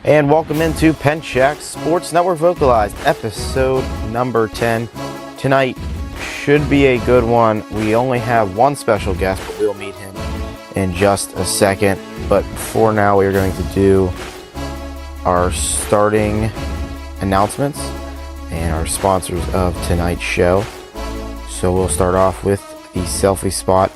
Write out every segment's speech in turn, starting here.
And welcome into Pencheck Sports Network Vocalized, episode number 10. Tonight should be a good one. We only have one special guest, but we'll meet him in just a second. But for now, we are going to do our starting announcements and our sponsors of tonight's show. So we'll start off with the Selfie Spot,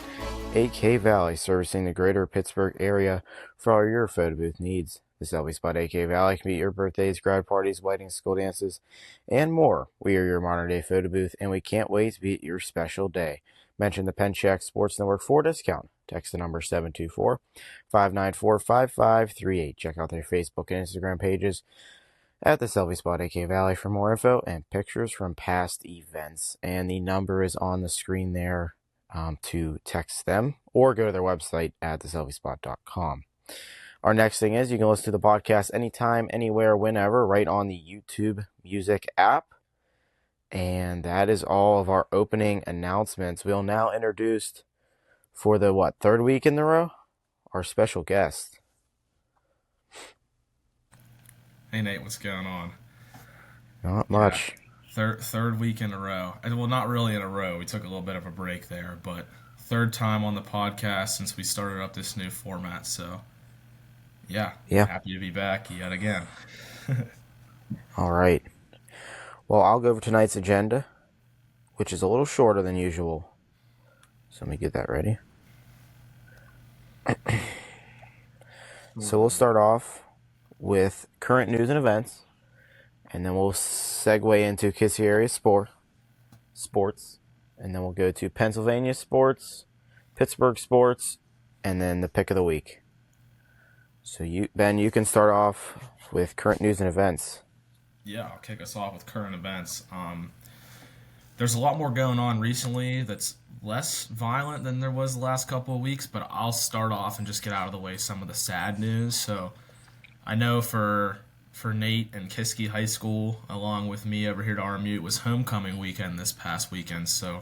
AK Valley, servicing the greater Pittsburgh area for all your photo booth needs. The Selfie Spot AK Valley can be your birthdays, grad parties, weddings, school dances, and more. We are your modern day photo booth, and we can't wait to be at your special day. Mention the Pencheck Sports Network for discount. Text the number 724-594-5538. Check out their Facebook and Instagram pages at the Selfie Spot AK Valley for more info and pictures from past events. And the number is on the screen there to text them or go to their website at theselfiespot.com. Our next thing is you can listen to the podcast anytime, anywhere, whenever, right on the YouTube Music app. And that is all of our opening announcements. We'll now introduce, for the, third week in a row, our special guest. Hey Nate, what's going on? Not much. Third week in a row. Well, not really in a row. We took a little bit of a break there, but third time on the podcast since we started up this new format. So, yeah. Happy to be back yet again. All right. Well, I'll go over tonight's agenda, which is a little shorter than usual. So let me get that ready. So we'll start off with current news and events, and then we'll segue into Kissy area sports, and then we'll go to Pennsylvania sports, Pittsburgh sports, and then the pick of the week. So Ben, you can start off with current news and events. Yeah, I'll kick us off with current events. There's a lot more going on recently that's less violent than there was the last couple of weeks, but I'll start off and just get out of the way some of the sad news. So I know for Nate and Kiski High School, along with me over here at RMU, it was homecoming weekend this past weekend. So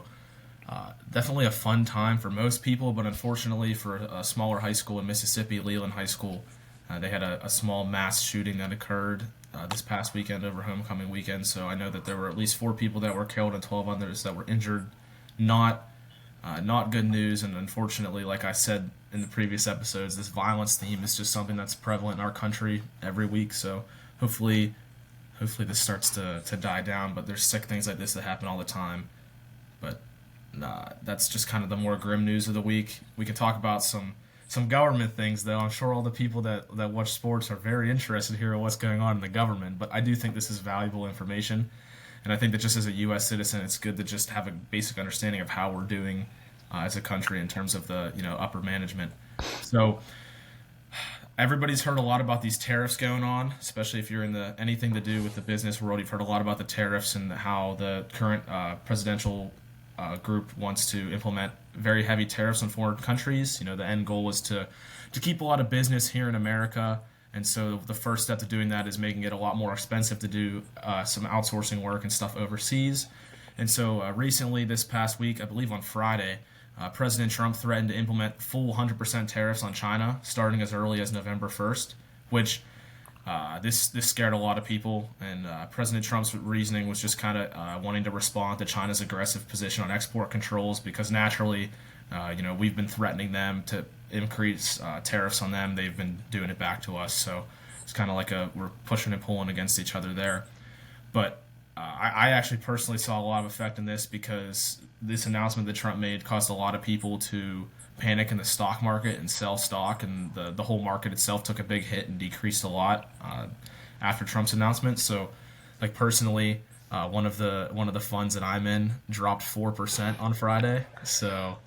definitely a fun time for most people, but unfortunately for a smaller high school in Mississippi, Leland High School, they had a small mass shooting that occurred this past weekend over homecoming weekend. So I know that there were at least 4 people that were killed and 12 others that were injured. Not good news, and unfortunately, like I said in the previous episodes, this violence theme is just something that's prevalent in our country every week. So hopefully this starts to die down. But there's sick things like this that happen all the time. But that's just kind of the more grim news of the week. We can talk about some government things, though. I'm sure all the people that watch sports are very interested to hear what's going on in the government. But I do think this is valuable information. And I think that just as a U.S. citizen, it's good to just have a basic understanding of how we're doing as a country in terms of the upper management. So everybody's heard a lot about these tariffs going on, especially if you're in the anything to do with the business world. You've heard a lot about the tariffs and how the current presidential group wants to implement very heavy tariffs on foreign countries. The end goal is to keep a lot of business here in America. And so the first step to doing that is making it a lot more expensive to do some outsourcing work and stuff overseas. And so recently, this past week, I believe on Friday, President Trump threatened to implement full 100% tariffs on China starting as early as November 1st, which this scared a lot of people. And President Trump's reasoning was just kind of wanting to respond to China's aggressive position on export controls because naturally, we've been threatening them to increase tariffs on them. They've been doing it back to us. So it's kind of like we're pushing and pulling against each other there. But I actually personally saw a lot of effect in this because this announcement that Trump made caused a lot of people to panic in the stock market and sell stock, and the whole market itself took a big hit and decreased a lot after Trump's announcement. So, like personally, one of the funds that I'm in dropped 4% on Friday. So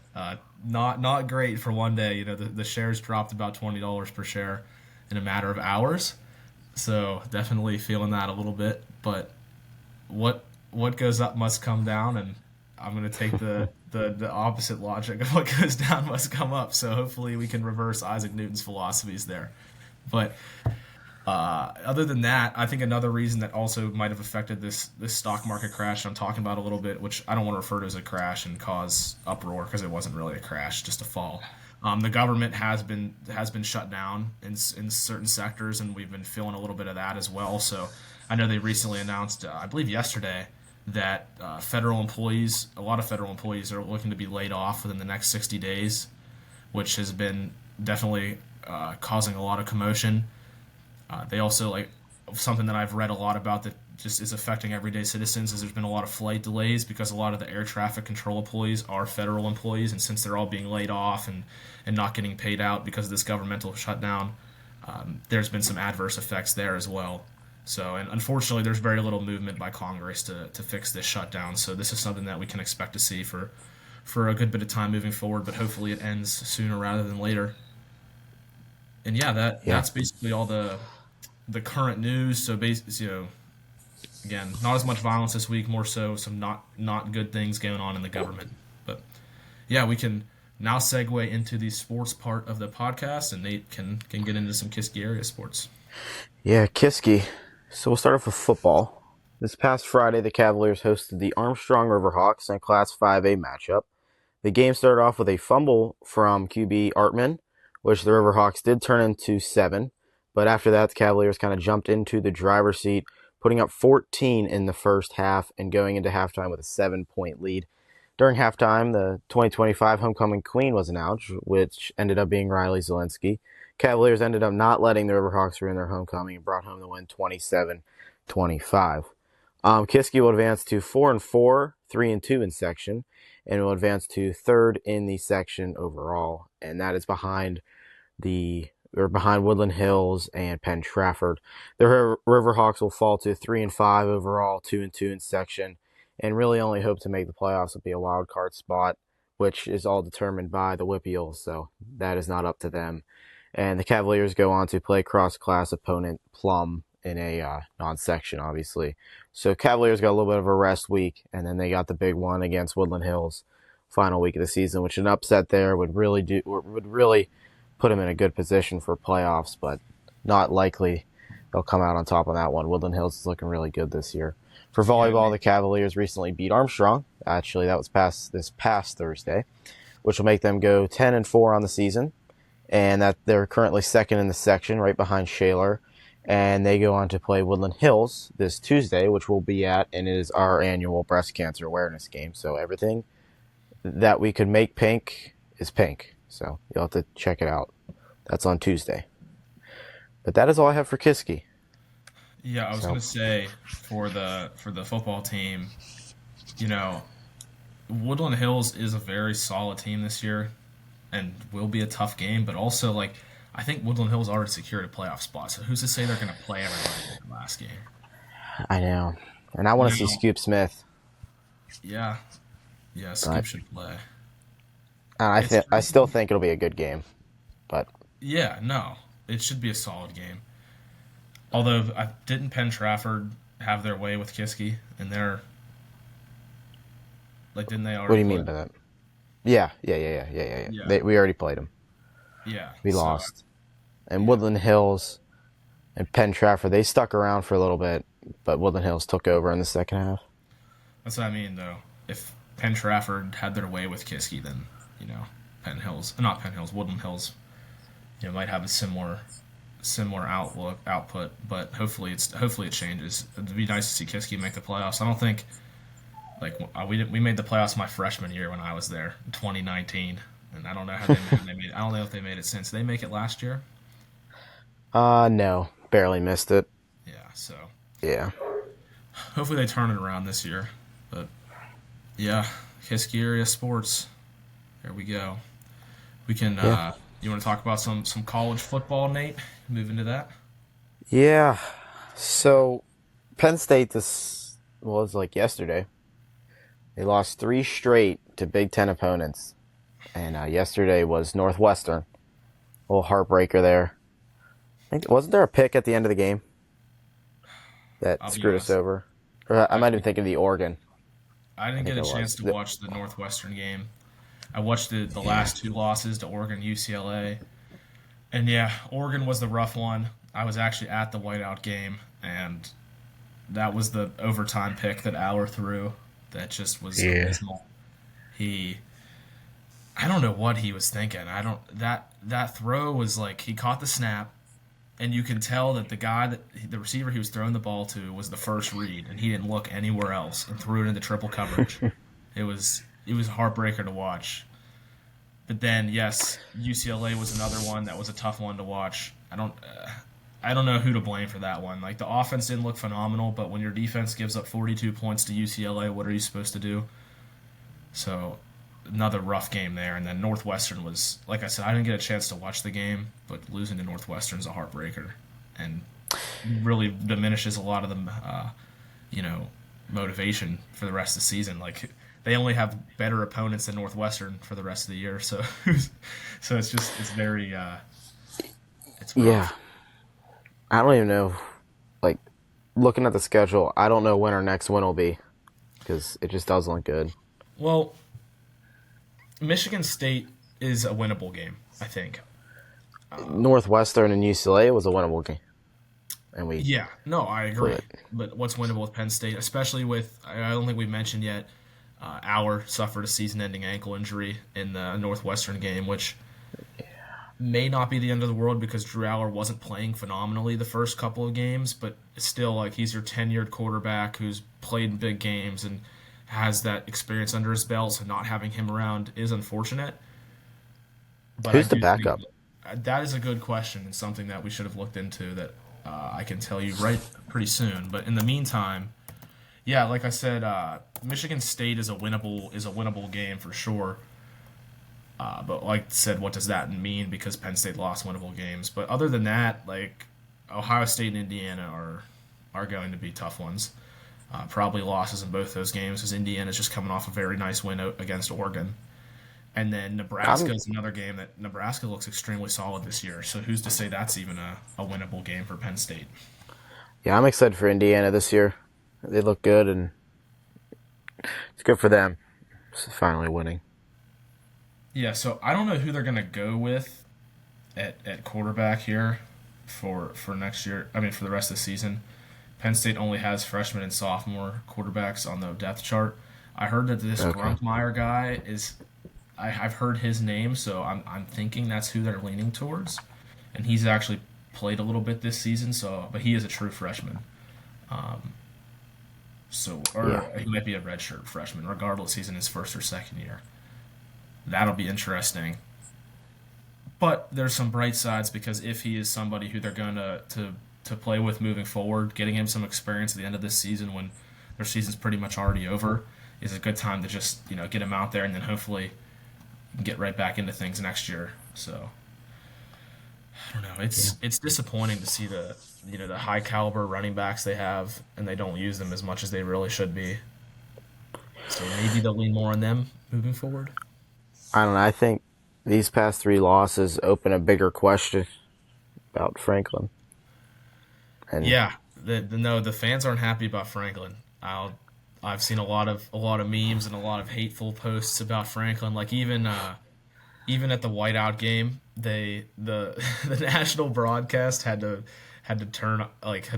not great for one day. The shares dropped about $20 per share in a matter of hours. So definitely feeling that a little bit, but what goes up must come down, and I'm going to take the opposite logic of what goes down must come up. So hopefully we can reverse Isaac Newton's philosophies there. But other than that, I think another reason that also might have affected this stock market crash I'm talking about a little bit, which I don't want to refer to as a crash and cause uproar because it wasn't really a crash, just a fall. The government has been shut down in certain sectors, and we've been feeling a little bit of that as well. So I know they recently announced, I believe yesterday, that federal employees, a lot of federal employees, are looking to be laid off within the next 60 days, which has been definitely causing a lot of commotion. They also like something that I've read a lot about that just is affecting everyday citizens is there's been a lot of flight delays because a lot of the air traffic control employees are federal employees, and since they're all being laid off and not getting paid out because of this governmental shutdown, there's been some adverse effects there as well. So, and unfortunately, there's very little movement by Congress to fix this shutdown. So, this is something that we can expect to see for a good bit of time moving forward, but hopefully it ends sooner rather than later. And yeah, Yeah. that's basically all the current news. So, again, not as much violence this week, more so some not good things going on in the government. But yeah, we can now segue into the sports part of the podcast, and Nate can get into some Kiski area sports. Yeah, Kiski. So we'll start off with football. This past Friday, the Cavaliers hosted the Armstrong Riverhawks in a Class 5A matchup. The game started off with a fumble from QB Artman, which the Riverhawks did turn into 7. But after that, the Cavaliers kind of jumped into the driver's seat, putting up 14 in the first half and going into halftime with a 7-point lead. During halftime, the 2025 homecoming queen was announced, which ended up being Riley Zielinski. Cavaliers ended up not letting the Riverhawks ruin their homecoming and brought home the win 27-25. Kiski will advance to 4-4, 3-2 in section, and will advance to third in the section overall, and that is behind Woodland Hills and Penn Trafford. The Riverhawks will fall to 3-5 overall, 2-2 in section, and really only hope to make the playoffs will be a wild card spot, which is all determined by the Whip Eels, so that is not up to them. And the Cavaliers go on to play cross-class opponent Plum in a non-section, obviously. So Cavaliers got a little bit of a rest week, and then they got the big one against Woodland Hills final week of the season, which an upset there would really put them in a good position for playoffs, but not likely they'll come out on top on that one. Woodland Hills is looking really good this year. For volleyball, the Cavaliers recently beat Armstrong. Actually, that was this past Thursday, which will make them go 10-4 on the season, and that they're currently second in the section, right behind Shaler. And they go on to play Woodland Hills this Tuesday, which we'll be at, and it is our annual breast cancer awareness game. So everything that we could make pink is pink. So you'll have to check it out. That's on Tuesday. But that is all I have for Kiski. Yeah, I was gonna say for the football team, you know, Woodland Hills is a very solid team this year, and will be a tough game. But also, like, I think Woodland Hills already secured a playoff spot. So who's to say they're gonna play everybody in the last game? I know. And I want to see Scoop Smith. Yeah, yeah, Scoop should play. I still think it'll be a good game. But Yeah, no, it should be a solid game. Although, didn't Penn Trafford have their way with Kiski, and they're like, didn't they what do already you mean play? by that? Yeah. Yeah, We already played them. yeah. We So lost. And yeah, Woodland Hills and Penn Trafford, they stuck around for a little bit, but Woodland Hills took over in the second half. that's what I mean, though. If Penn Trafford had their way with Kiski, then not Penn Hills, Woodland Hills, might have a similar output. But hopefully it changes. It'd be nice to see Kiski make the playoffs. I don't think like we made the playoffs my freshman year when I was there, in 2019, and I don't know how they made it. I don't know if they made it since. Did they make it last year? No. Barely missed it. Yeah. So Yeah. hopefully they turn it around this year. But yeah, Kiski area sports. There we go. We can. Yeah. You want to talk about some college football, Nate? Move into that. Yeah. So Penn State this was like yesterday. They lost 3 straight to Big Ten opponents. And yesterday was Northwestern. A little heartbreaker there. Wasn't there a pick at the end of the game that I'll be screwed us honest. over? Or I I might have been thinking of the Oregon. I I didn't get think a it chance was. to watch the Northwestern game. I watched the Yeah. last 2 losses to Oregon, UCLA, and yeah, Oregon was the rough one. I was actually at the whiteout game, and that was the overtime pick that Aller threw. That just was Yeah. abysmal. He, I don't know what he was thinking. I don't that throw was like he caught the snap, and you can tell that the receiver he was throwing the ball to was the first read, and he didn't look anywhere else and threw it into triple coverage. It was a heartbreaker to watch. But then yes, UCLA was another one that was a tough one to watch. I don't know who to blame for that one. Like the offense didn't look phenomenal, but when your defense gives up 42 points to UCLA, what are you supposed to do? So another rough game there. And then Northwestern was, like I said, I didn't get a chance to watch the game, but losing to Northwestern's a heartbreaker, and really diminishes a lot of the, you know, motivation for the rest of the season. Like they only have better opponents than Northwestern for the rest of the year, so so it's very it's Yeah, rough. I don't even know. Like looking at the schedule, I don't know when our next win will be because it just doesn't look good. Well, Michigan State is a winnable game, I think. Northwestern and UCLA was a winnable game, and we Yeah, no, I blew agree. it. But what's winnable with Penn State, especially with, I don't think we mentioned yet, Aller suffered a season-ending ankle injury in the Northwestern game, which may not be the end of the world because Drew Aller wasn't playing phenomenally the first couple of games, but it's still like he's your tenured quarterback who's played in big games and has that experience under his belt, so not having him around is unfortunate. But I Who's the do think backup? that is a good question and something that we should have looked into that I can tell you right pretty soon. But in the meantime, yeah, like I said, Michigan State is a winnable game for sure. But like I said, what does that mean? Because Penn State lost winnable games. But other than that, like Ohio State and Indiana are going to be tough ones. Probably losses in both those games because Indiana's just coming off a very nice win against Oregon. And then Nebraska I'm is another game that Nebraska looks extremely solid this year. So who's to say that's even a winnable game for Penn State? I'm excited for Indiana this year. They look good, and it's good for them. Finally winning. Yeah, so I don't know who they're going to go with at quarterback here for next year. I mean, for the rest of the season. Penn State only has freshman and sophomore quarterbacks on the depth chart. I heard that this Okay. Grunkmeyer guy is. I've heard his name, so I'm thinking that's who they're leaning towards, and he's actually played a little bit this season. So, but he is a true freshman. So, Yeah. or he might be a redshirt freshman. Regardless, he's in his first or second year. That'll be interesting. But there's some bright sides because if he is somebody who they're going to play with moving forward, getting him some experience at the end of this season when their season's pretty much already over is a good time to just get him out there and then hopefully get right back into things next year. So I don't know. It's disappointing to see the high caliber running backs they have and they don't use them as much as they really should be. So maybe they'll lean more on them moving forward. I don't know. I think these past three losses open a bigger question about Franklin. And Yeah, no, the fans aren't happy about Franklin. I've seen a lot of memes and a lot of hateful posts about Franklin. Like even at the whiteout game, the the national broadcast had to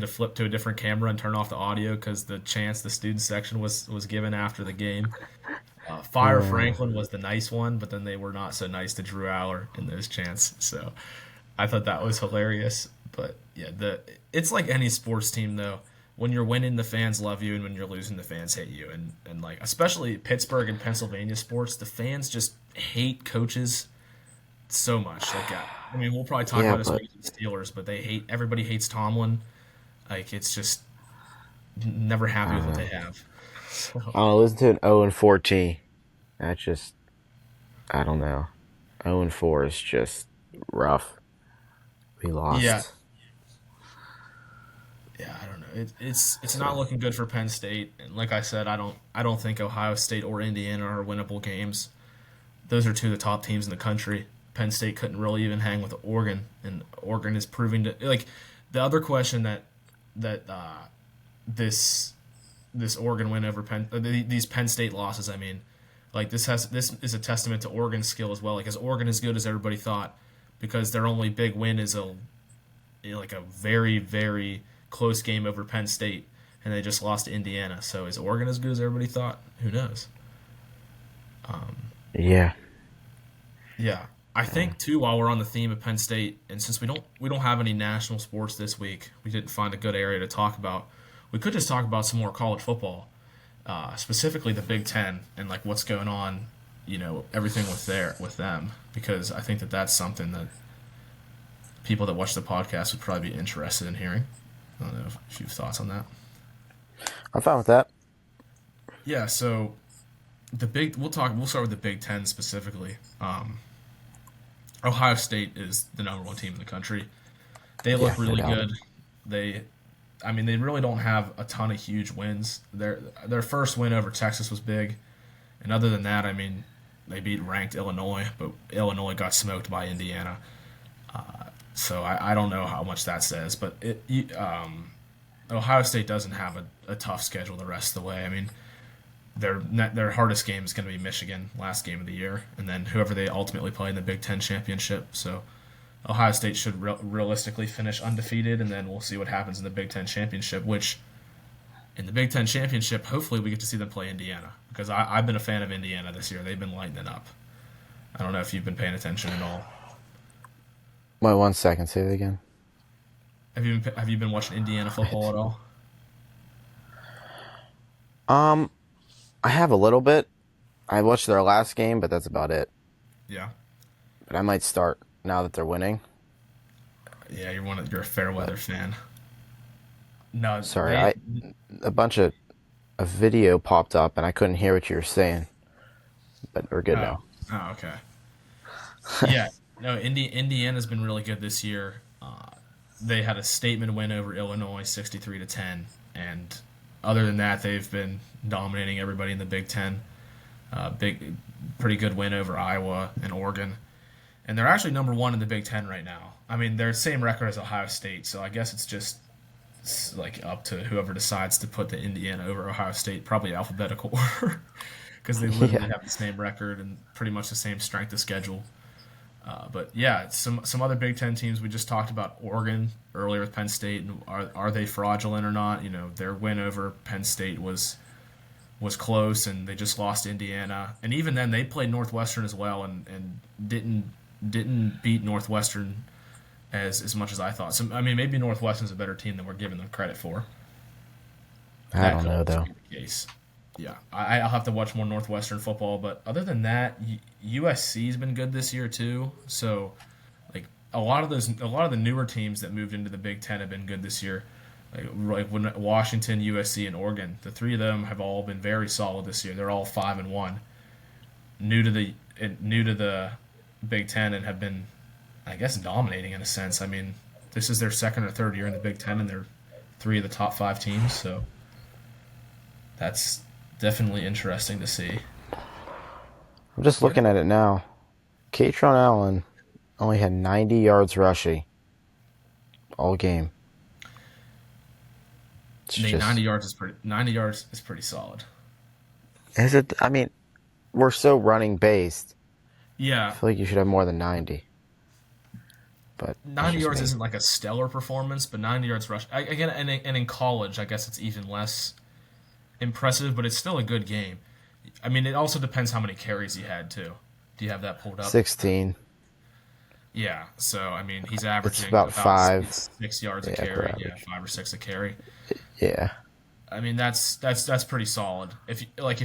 flip to a different camera and turn off the audio because the student section was given after the game. Fire uh, Franklin was the nice one, but then they were not so nice to Drew Aller in those chants. So I thought that was hilarious. But yeah, it's like any sports team though. When you're winning, the fans love you, and when you're losing, the fans hate you. And like especially Pittsburgh and Pennsylvania sports, the fans just hate coaches so much. Like I mean, we'll probably talk yeah, about this but with the Steelers, but everybody hates Tomlin. Like it's just never happy with what uh, they have. So I don't know, listen to an 0 and 4 team. That's just I don't know. 0 and 4 is just rough. We yeah, lost. yeah, I don't know. It's not So looking good for Penn State. And like I said, I don't think Ohio State or Indiana are winnable games. Those are two of the top teams in the country. Penn State couldn't really even hang with Oregon, and Oregon is proving to like the other question that this this Oregon win over these Penn State losses. I mean, like this is a testament to Oregon's skill as well. Like is Oregon as good as everybody thought? Because their only big win is like a very very close game over Penn State, and they just lost to Indiana. So is Oregon as good as everybody thought? Who knows? yeah, Yeah, I think too. While we're on the theme of Penn State, and since we don't have any national sports this week, we didn't find a good area to talk about. We could just talk about some more college football, specifically the Big Ten and like what's going on. Everything with them, because I think that that's something that people that watch the podcast would probably be interested in hearing. I don't know if you have thoughts on that. I'm fine with that. Yeah, so we'll start with the Big Ten specifically. Ohio State is the number one team in the country. They Yeah, look no really doubt. good. They, I mean, they really don't have a ton of huge wins. Their first win over Texas was big, and other than that, I mean, they beat ranked Illinois, but Illinois got smoked by Indiana. So I don't know how much that says, but Ohio State doesn't have a tough schedule the rest of the way. I mean, their hardest game is going to be Michigan, last game of the year, and then whoever they ultimately play in the Big Ten championship. So Ohio State should realistically finish undefeated, and then we'll see what happens in the Big Ten championship. Which in the Big Ten championship, hopefully we get to see them play Indiana, because I've been a fan of Indiana this year. They've been lighting it up. I don't know if you've been paying attention at all. Wait 1 second. Say it again. Have you been watching Indiana football at all? Um, I have a little bit. I watched their last game, but that's about it. Yeah, But I might start now that they're winning. yeah. You're a fair weather fan. No, Sorry, they. I a bunch of a video popped up and I couldn't hear what you were saying, but we're good Oh, now. oh, okay. Yeah, no. Indiana's been really good this year. They had a statement win over Illinois, 63-10, and other than that, they've been dominating everybody in the Big Ten. Pretty good win over Iowa and Oregon, and they're actually number one in the Big Ten right now. I mean, they're same record as Ohio State, so I guess it's like up to whoever decides to put the Indiana over Ohio State, probably alphabetical order, because they literally Yeah. have the same record and pretty much the same strength of schedule. But yeah, some other Big Ten teams we just talked about Oregon earlier with Penn State, and are they fraudulent or not? Their win over Penn State was close, and they just lost to Indiana, and even then they played Northwestern as well, and didn't beat Northwestern as much as I thought. So I mean, maybe Northwestern's a better team than we're giving them credit for. I That don't could know also though. be the case. Yeah, I'll have to watch more Northwestern football, but other than that, USC's been good this year too. So, like a lot of the newer teams that moved into the Big Ten have been good this year. Like when Washington, USC, and Oregon, the three of them have all been very solid this year. They're all 5-1, new to the new to the Big Ten, and have been, I guess, dominating in a sense. I mean, this is their second or third year in the Big Ten, and they're three of the top five teams. So that's definitely interesting to see. I'm just Yeah. looking at it now. Katron Allen only had 90 yards rushing all game. It's I mean, just 90 yards is pretty solid. is it? I mean, we're so running based. I Yeah, feel like you should have more than 90, but that's 90 just yards me. isn't like a stellar performance, but 90 yards rush. Again, and in college, I guess it's even less impressive, but it's still a good game. I mean, it also depends how many carries he had too. Do you have that pulled up? 16. Yeah. So I mean, he's It's averaging about about five. 6 yards a Yeah, per carry. Yeah, average. 5 or 6 a carry. Yeah, I mean, that's pretty solid. If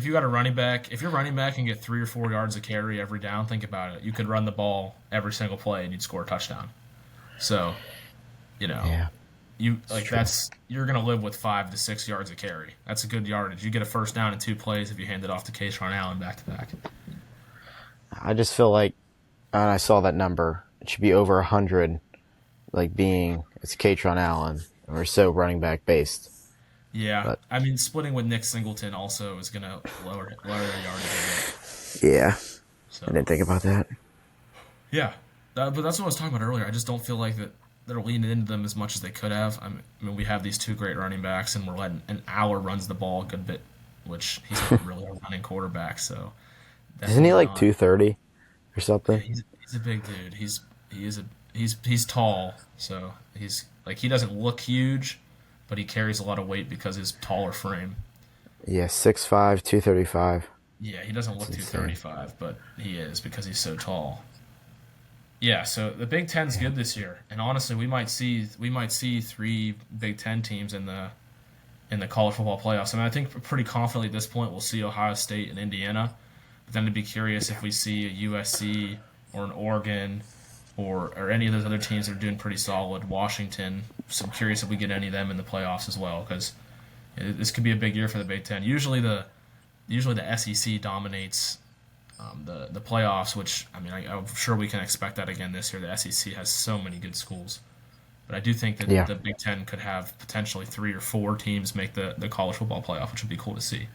you got a running back, if your running back can get 3 or 4 yards a carry every down, think about it. You could run the ball every single play and you'd score a touchdown. So you know, yeah, you it's like true. you're gonna live with 5 to 6 yards a carry. That's a good yardage. You get a first down in 2 plays if you hand it off to Kayshawn Allen back to back. I just feel like when I saw that number, it should be over 100. Like being it's Katron Allen, and we're so running back based. Yeah, But I mean, splitting with Nick Singleton also is gonna lower their yardage a bit. yeah, I So didn't think about that. yeah, but that's what I was talking about earlier. I just don't feel like that they're leaning into them as much as they could have. I mean, we have these two great running backs, and we're letting an Aller runs the ball a good bit, which he's not really a running quarterback. So Isn't he definitely like not. 230 or Yeah, something? he's a big dude. He's tall, so he doesn't look huge, but he carries a lot of weight because his taller frame. Yeah, 6'5", 235. Yeah, he doesn't That's look insane. 235, but he is because he's so tall. Yeah, so the Big Ten's good this year, and honestly, we might see three Big Ten teams in the college football playoffs. I mean, I think pretty confidently at this point we'll see Ohio State and Indiana. But then to be curious if we see a USC or an Oregon or any of those other teams that are doing pretty solid. Washington. So I'm curious if we get any of them in the playoffs as well because this could be a big year for the Big Ten. Usually the SEC dominates the playoffs, which I mean I'm sure we can expect that again this year. The SEC has so many good schools. But I do think that Yeah. the Big Ten could have potentially three or four teams make the college football playoff, which would be cool to see.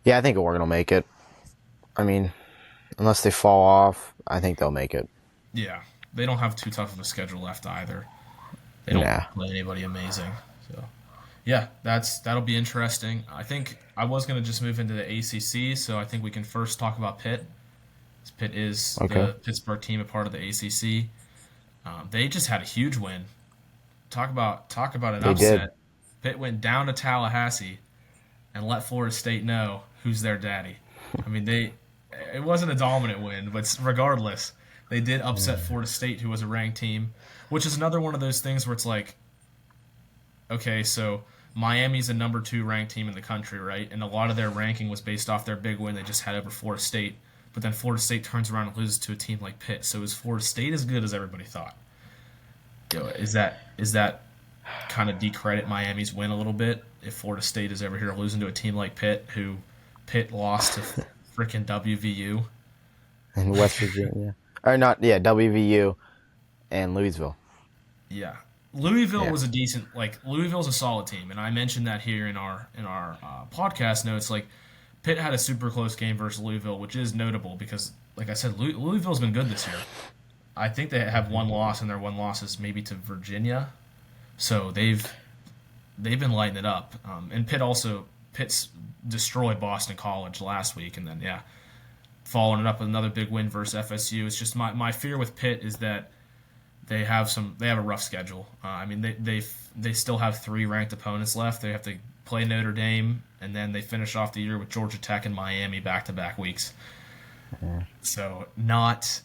Yeah, I think Oregon will make it. I mean, unless they fall off, I think they'll make it. Yeah, they don't have too tough of a schedule left either. They don't Yeah. play anybody amazing. So yeah, that'll be interesting. I think I was gonna just move into the ACC, so I think we can first talk about Pitt. Pitt is Okay. the Pittsburgh team, a part of the ACC. They just had a huge win. Talk about an They did. upset. Pitt went down to Tallahassee and let Florida State know who's their daddy. I mean, it wasn't a dominant win, but regardless, they did upset Florida State, who was a ranked team, which is another one of those things where it's like, okay, so Miami's a number two ranked team in the country, right? And a lot of their ranking was based off their big win they just had over Florida State. But then Florida State turns around and loses to a team like Pitt. So is Florida State as good as everybody thought? Is that kind of decredit Miami's win a little bit if Florida State is ever here losing to a team like Pitt, who Pitt lost to freaking WVU? In West Virginia. Or not, yeah, WVU and Louisville. Yeah, Louisville Yeah. was a decent Louisville's a solid team, and I mentioned that here in our podcast notes. Like Pitt had a super close game versus Louisville, which is notable because, like I said, Louisville's been good this year. I think they have one loss, and their one loss is maybe to Virginia. So they've been lighting it up. And Pitt's destroyed Boston College last week, and then yeah, following it up with another big win versus FSU. It's just my fear with Pitt is that they have a rough schedule. I mean they still have three ranked opponents left. They have to play Notre Dame, and then they finish off the year with Georgia Tech and Miami back to back weeks. So not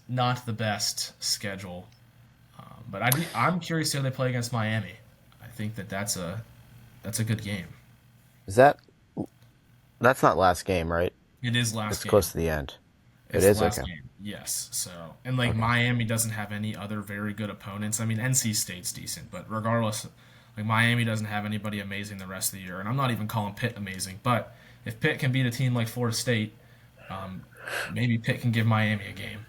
the best schedule. But I'm curious how they play against Miami. I think that's a good game. Is that's not last game, right? It is last It's game. close to the end. It It's is the last okay. game. Yes. So and like Miami doesn't have any other very good opponents. I mean NC State's decent, but regardless, like Miami doesn't have anybody amazing the rest of the year. And I'm not even calling Pitt amazing, but if Pitt can beat a team like Florida State, um, maybe Pitt can give Miami a game.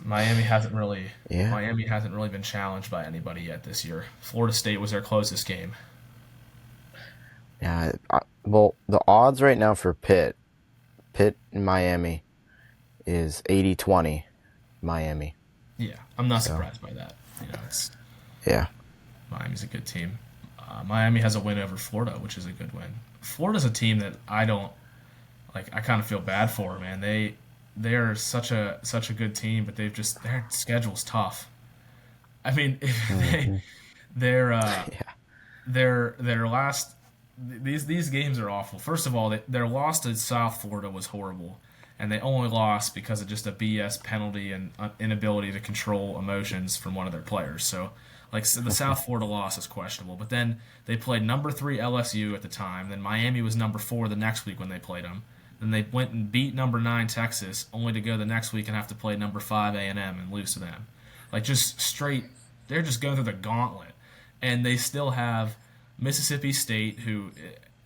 Miami hasn't really Yeah. Miami hasn't really been challenged by anybody yet this year. Florida State was their closest game. Yeah. Well, the odds right now for Pitt and Miami is 80-20 Miami. Yeah, I'm not So, surprised by that. It's yeah. Miami's a good team. Miami has a win over Florida, which is a good win. Florida's a team that I don't like. I kind of feel bad for, man. They're such a good team, but their schedule's tough. I mean, Hmm. their Yeah. their last these games are awful. First of all, their loss to South Florida was horrible, and they only lost because of just a BS penalty and inability to control emotions from one of their players. So the South Florida loss is questionable. But then they played number three LSU at the time. Then Miami was number four the next week when they played them. Then they went and beat number nine Texas, only to go the next week and have to play number five A&M and lose to them. Like just straight, they're just going through the gauntlet, and they still have Mississippi State, who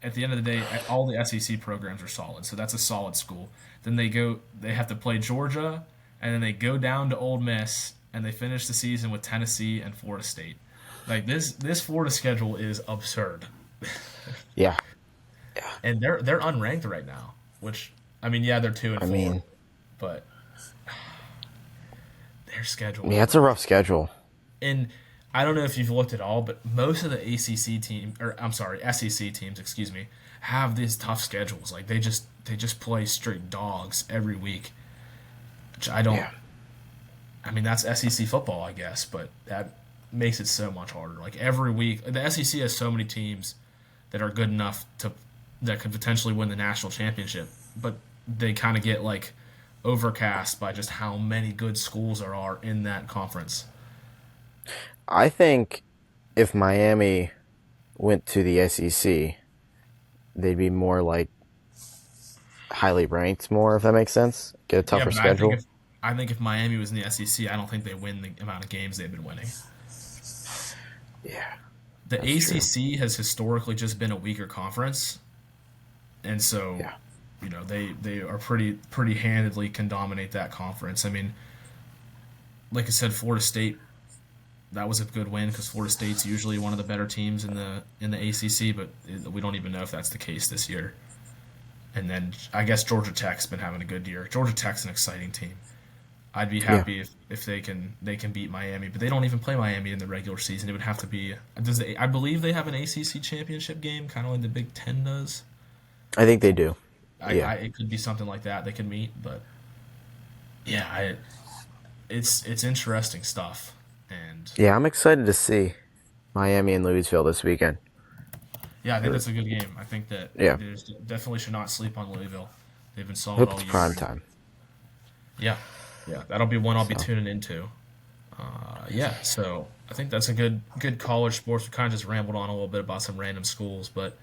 at the end of the day, all the SEC programs are solid, so that's a solid school. Then they have to play Georgia, and then they go down to Ole Miss, and they finish the season with Tennessee and Florida State. Like this Florida schedule is absurd, Yeah. and they're unranked right now. Which I mean, yeah, they're 2 and I 4, mean, but their schedule. yeah, it's a rough schedule. And I don't know if you've looked at all, but most of the SEC teams, excuse me, have these tough schedules. Like they just play straight dogs every week. Which I don't. Yeah. I mean, that's SEC football, I guess, but that makes it so much harder. Like every week, the SEC has so many teams that are good enough that could potentially win the national championship, but they kind of get like overcast by just how many good schools there are in that conference. I think if Miami went to the SEC, they'd be more like highly ranked more, if that makes sense. Get a Yeah, tougher but I think schedule. if Miami was in the SEC, I don't think they win the amount of games they've been winning. Yeah, The that's true. ACC has historically just been a weaker conference, and so Yeah. they are pretty handedly can dominate that conference. I mean, like I said, Florida State, that was a good win because Florida State's usually one of the better teams in the ACC, but we don't even know if that's the case this year. And then I guess Georgia Tech's been having a good year. Georgia Tech's an exciting team. I'd be Yeah. happy if they can beat Miami, but they don't even play Miami in the regular season. It would have to be I believe they have an ACC championship game, kind of like the Big Ten does. I think they do. Yeah. It could be something like that they could meet, but yeah, it's interesting stuff, and Yeah, I'm excited to see Miami and Louisville this weekend. yeah, I think Or- that's a good game. I think that Yeah. there's definitely should not sleep on Louisville. They've been I solid hope all it's year, prime and time. yeah, yeah, that'll be one I'll be So tuning into. Yeah, so I think that's a good college sports. We kind of just rambled on a little bit about some random schools, but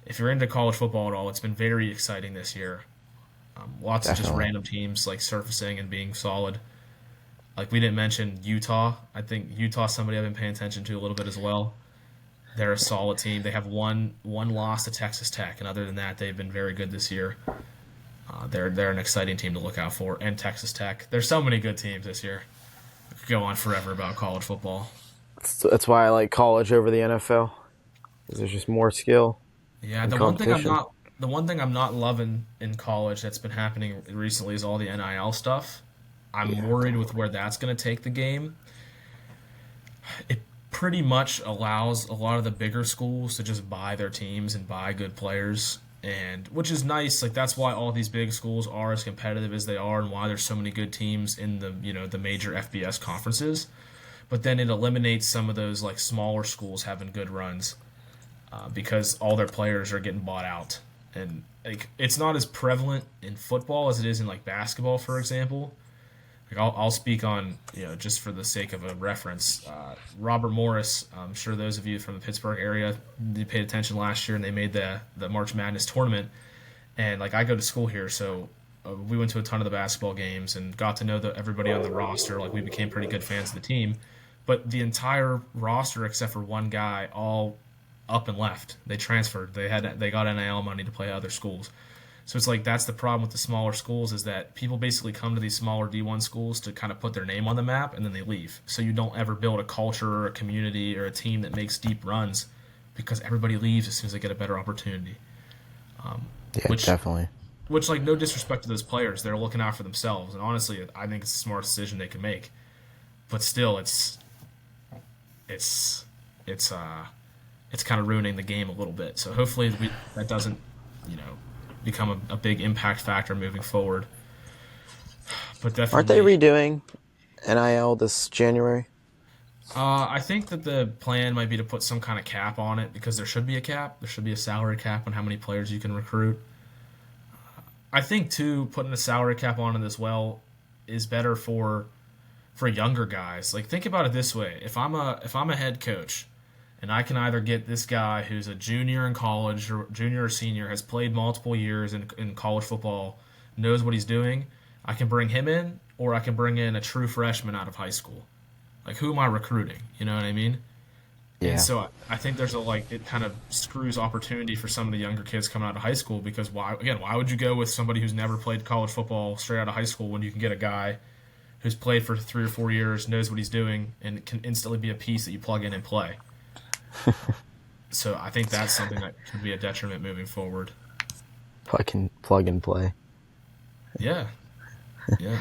if you're into college football at all, it's been very exciting this year. Lots of just definitely. random teams like surfacing and being solid. Like we didn't mention Utah. I think Utah somebody I've been paying attention to a little bit as well. They're a solid team. They have one loss to Texas Tech, and other than that, they've been very good this year. They're an exciting team to look out for. And Texas Tech. There's so many good teams this year. I could go on forever about college football. That's why I like college over the NFL. Because there's just more skill Yeah, and competition. the one thing I'm not loving in college that's been happening recently is all the NIL stuff. I'm Yeah. worried with where that's going to take the game. It pretty much allows a lot of the bigger schools to just buy their teams and buy good players, and which is nice. Like that's why all these big schools are as competitive as they are and why there's so many good teams in the major FBS conferences. But then it eliminates some of those like smaller schools having good runs because all their players are getting bought out. And like it's not as prevalent in football as it is in like basketball, for example. Like I'll speak on just for the sake of a reference. Robert Morris. I'm sure those of you from the Pittsburgh area they paid attention last year, and they made the March Madness tournament. And like I go to school here, so we went to a ton of the basketball games and got to know everybody on the roster. Like we became pretty good fans of the team. But the entire roster, except for one guy, all up and left. They transferred. They got NIL money to play other schools. So it's like that's the problem with the smaller schools is that people basically come to these smaller D1 schools to kind of put their name on the map and then they leave. So you don't ever build a culture or a community or a team that makes deep runs because everybody leaves as soon as they get a better opportunity. Yeah, Which definitely. like no disrespect to those players, they're looking out for themselves and honestly I think it's the smartest decision they can make. But still it's it's uh it's kind of ruining the game a little bit. So hopefully that doesn't, you know, become a big impact factor moving forward. But Aren't they definitely, redoing NIL this January? I think that the plan might be to put some kind of cap on it because there should be a cap. There should be a salary cap on how many players you can recruit. I think too, putting a salary cap on it as well is better for younger guys. Like think about it this way: if I'm a head coach and I can either get this guy who's a junior in college or junior or senior, has played multiple years in college football, knows what he's doing, I can bring him in, or I can bring in a true freshman out of high school. Like, who am I recruiting? You know what I mean? And Yeah. so I think there's a like it kind of screws opportunity for some of the younger kids coming out of high school because why would you go with somebody who's never played college football straight out of high school when you can get a guy who's played for 3 or 4 years, knows what he's doing, and can instantly be a piece that you plug in and play. So I think that's something that could be a detriment moving forward. Plug and play. Yeah, yeah.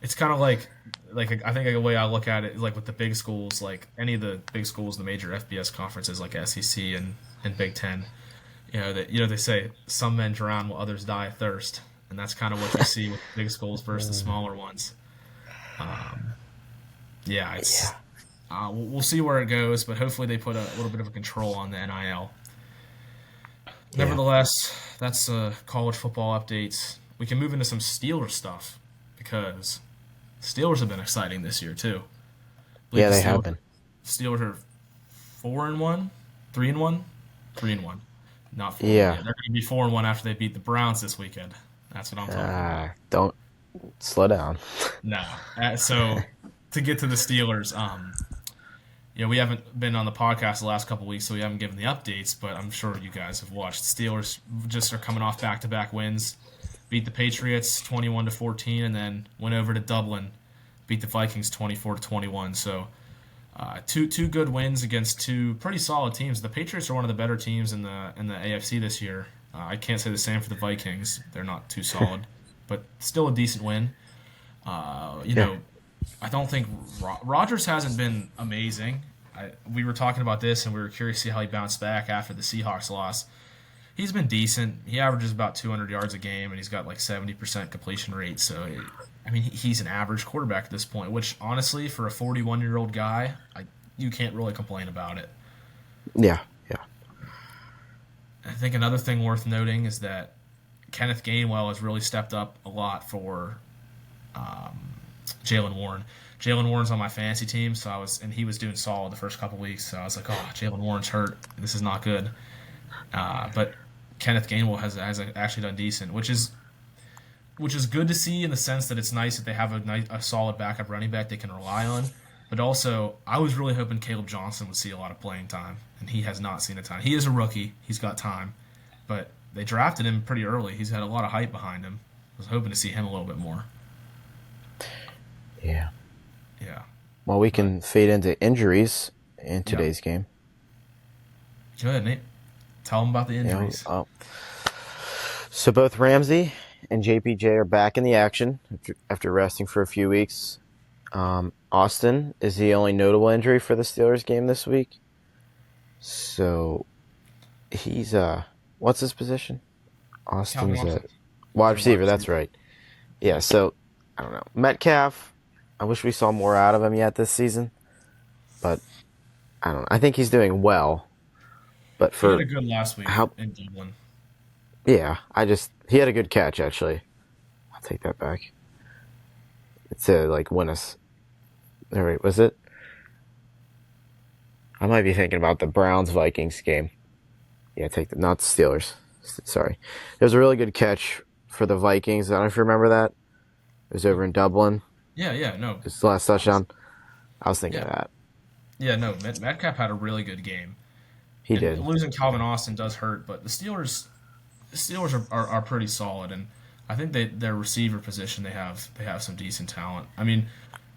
It's kind of like I think a way I look at it is like with the big schools, like any of the big schools, the major FBS conferences like SEC and Big Ten. They say some men drown while others die of thirst, and that's kind of what you see with big schools versus the smaller ones. Yeah, it's Yeah. we'll see where it goes, but hopefully they put a little bit of a control on the NIL. Yeah. Nevertheless, that's college football updates. we can move into some Steelers stuff because Steelers have been exciting this year too. I believe Yeah, the they have been. Steelers are 4-1, 3-1, 3-1, not 4-1 Yeah. yet. They're going to be 4-1 after they beat the Browns this weekend. That's what I'm talking about. Don't slow down. No. So to get to the Steelers, we haven't been on the podcast the last couple weeks, so we haven't given the updates. But I'm sure you guys have watched. Steelers just are coming off back-to-back wins, beat the Patriots 21-14, and then went over to Dublin, beat the Vikings 24-21. So two good wins against two pretty solid teams. The Patriots are one of the better teams in the AFC this year. I can't say the same for the Vikings; they're not too solid, but still a decent win. Yeah. I don't think Rodgers hasn't been amazing. We were talking about this, and we were curious to see how he bounced back after the Seahawks loss. He's been decent. He averages about 200 yards a game, and he's got like 70% completion rate. So, I mean, he's an average quarterback at this point, which honestly, for a 41-year-old guy, you can't really complain about it. Yeah, yeah. I think another thing worth noting is that Kenneth Gainwell has really stepped up a lot for Jaylen Warren. Jaylen Warren's on my fantasy team, and he was doing solid the first couple weeks. So I was like, oh, Jaylen Warren's hurt. This is not good. But Kenneth Gainwell has actually done decent, which is good to see in the sense that it's nice that they have a solid backup running back they can rely on. But also, I was really hoping Caleb Johnson would see a lot of playing time, and he has not seen a ton. He is a rookie. He's got time. But they drafted him pretty early. He's had a lot of hype behind him. I was hoping to see him a little bit more. Yeah. Yeah. Well, we can fade into injuries in today's game. Go ahead, Nate. Tell them about the You know, injuries. so both Ramsey and JPJ are back in the action after resting for a few weeks. Austin is the only notable injury for the Steelers game this week. So he's what's his position? Austin's Calvin a Austin. wide Wide receiver. That's receiver. right. Yeah. So I don't know. Metcalf. I wish we saw more out of him yet this season, but I don't know. I think he's doing well. But He had for a good last week how in Dublin. yeah, he had a good catch actually. I'll take that back. To like win us. All right, was it? I might be thinking about the Browns Vikings game. Yeah, not the Steelers. Sorry, it was a really good catch for the Vikings. I don't know if you remember that. It was over in Dublin. Yeah, no. It's the last touchdown. I was thinking of Yeah. that. Yeah, no. Metcalf had a really good game. He And did. losing Calvin Austin does hurt, but the Steelers are pretty solid, and I think their receiver position they have some decent talent. I mean,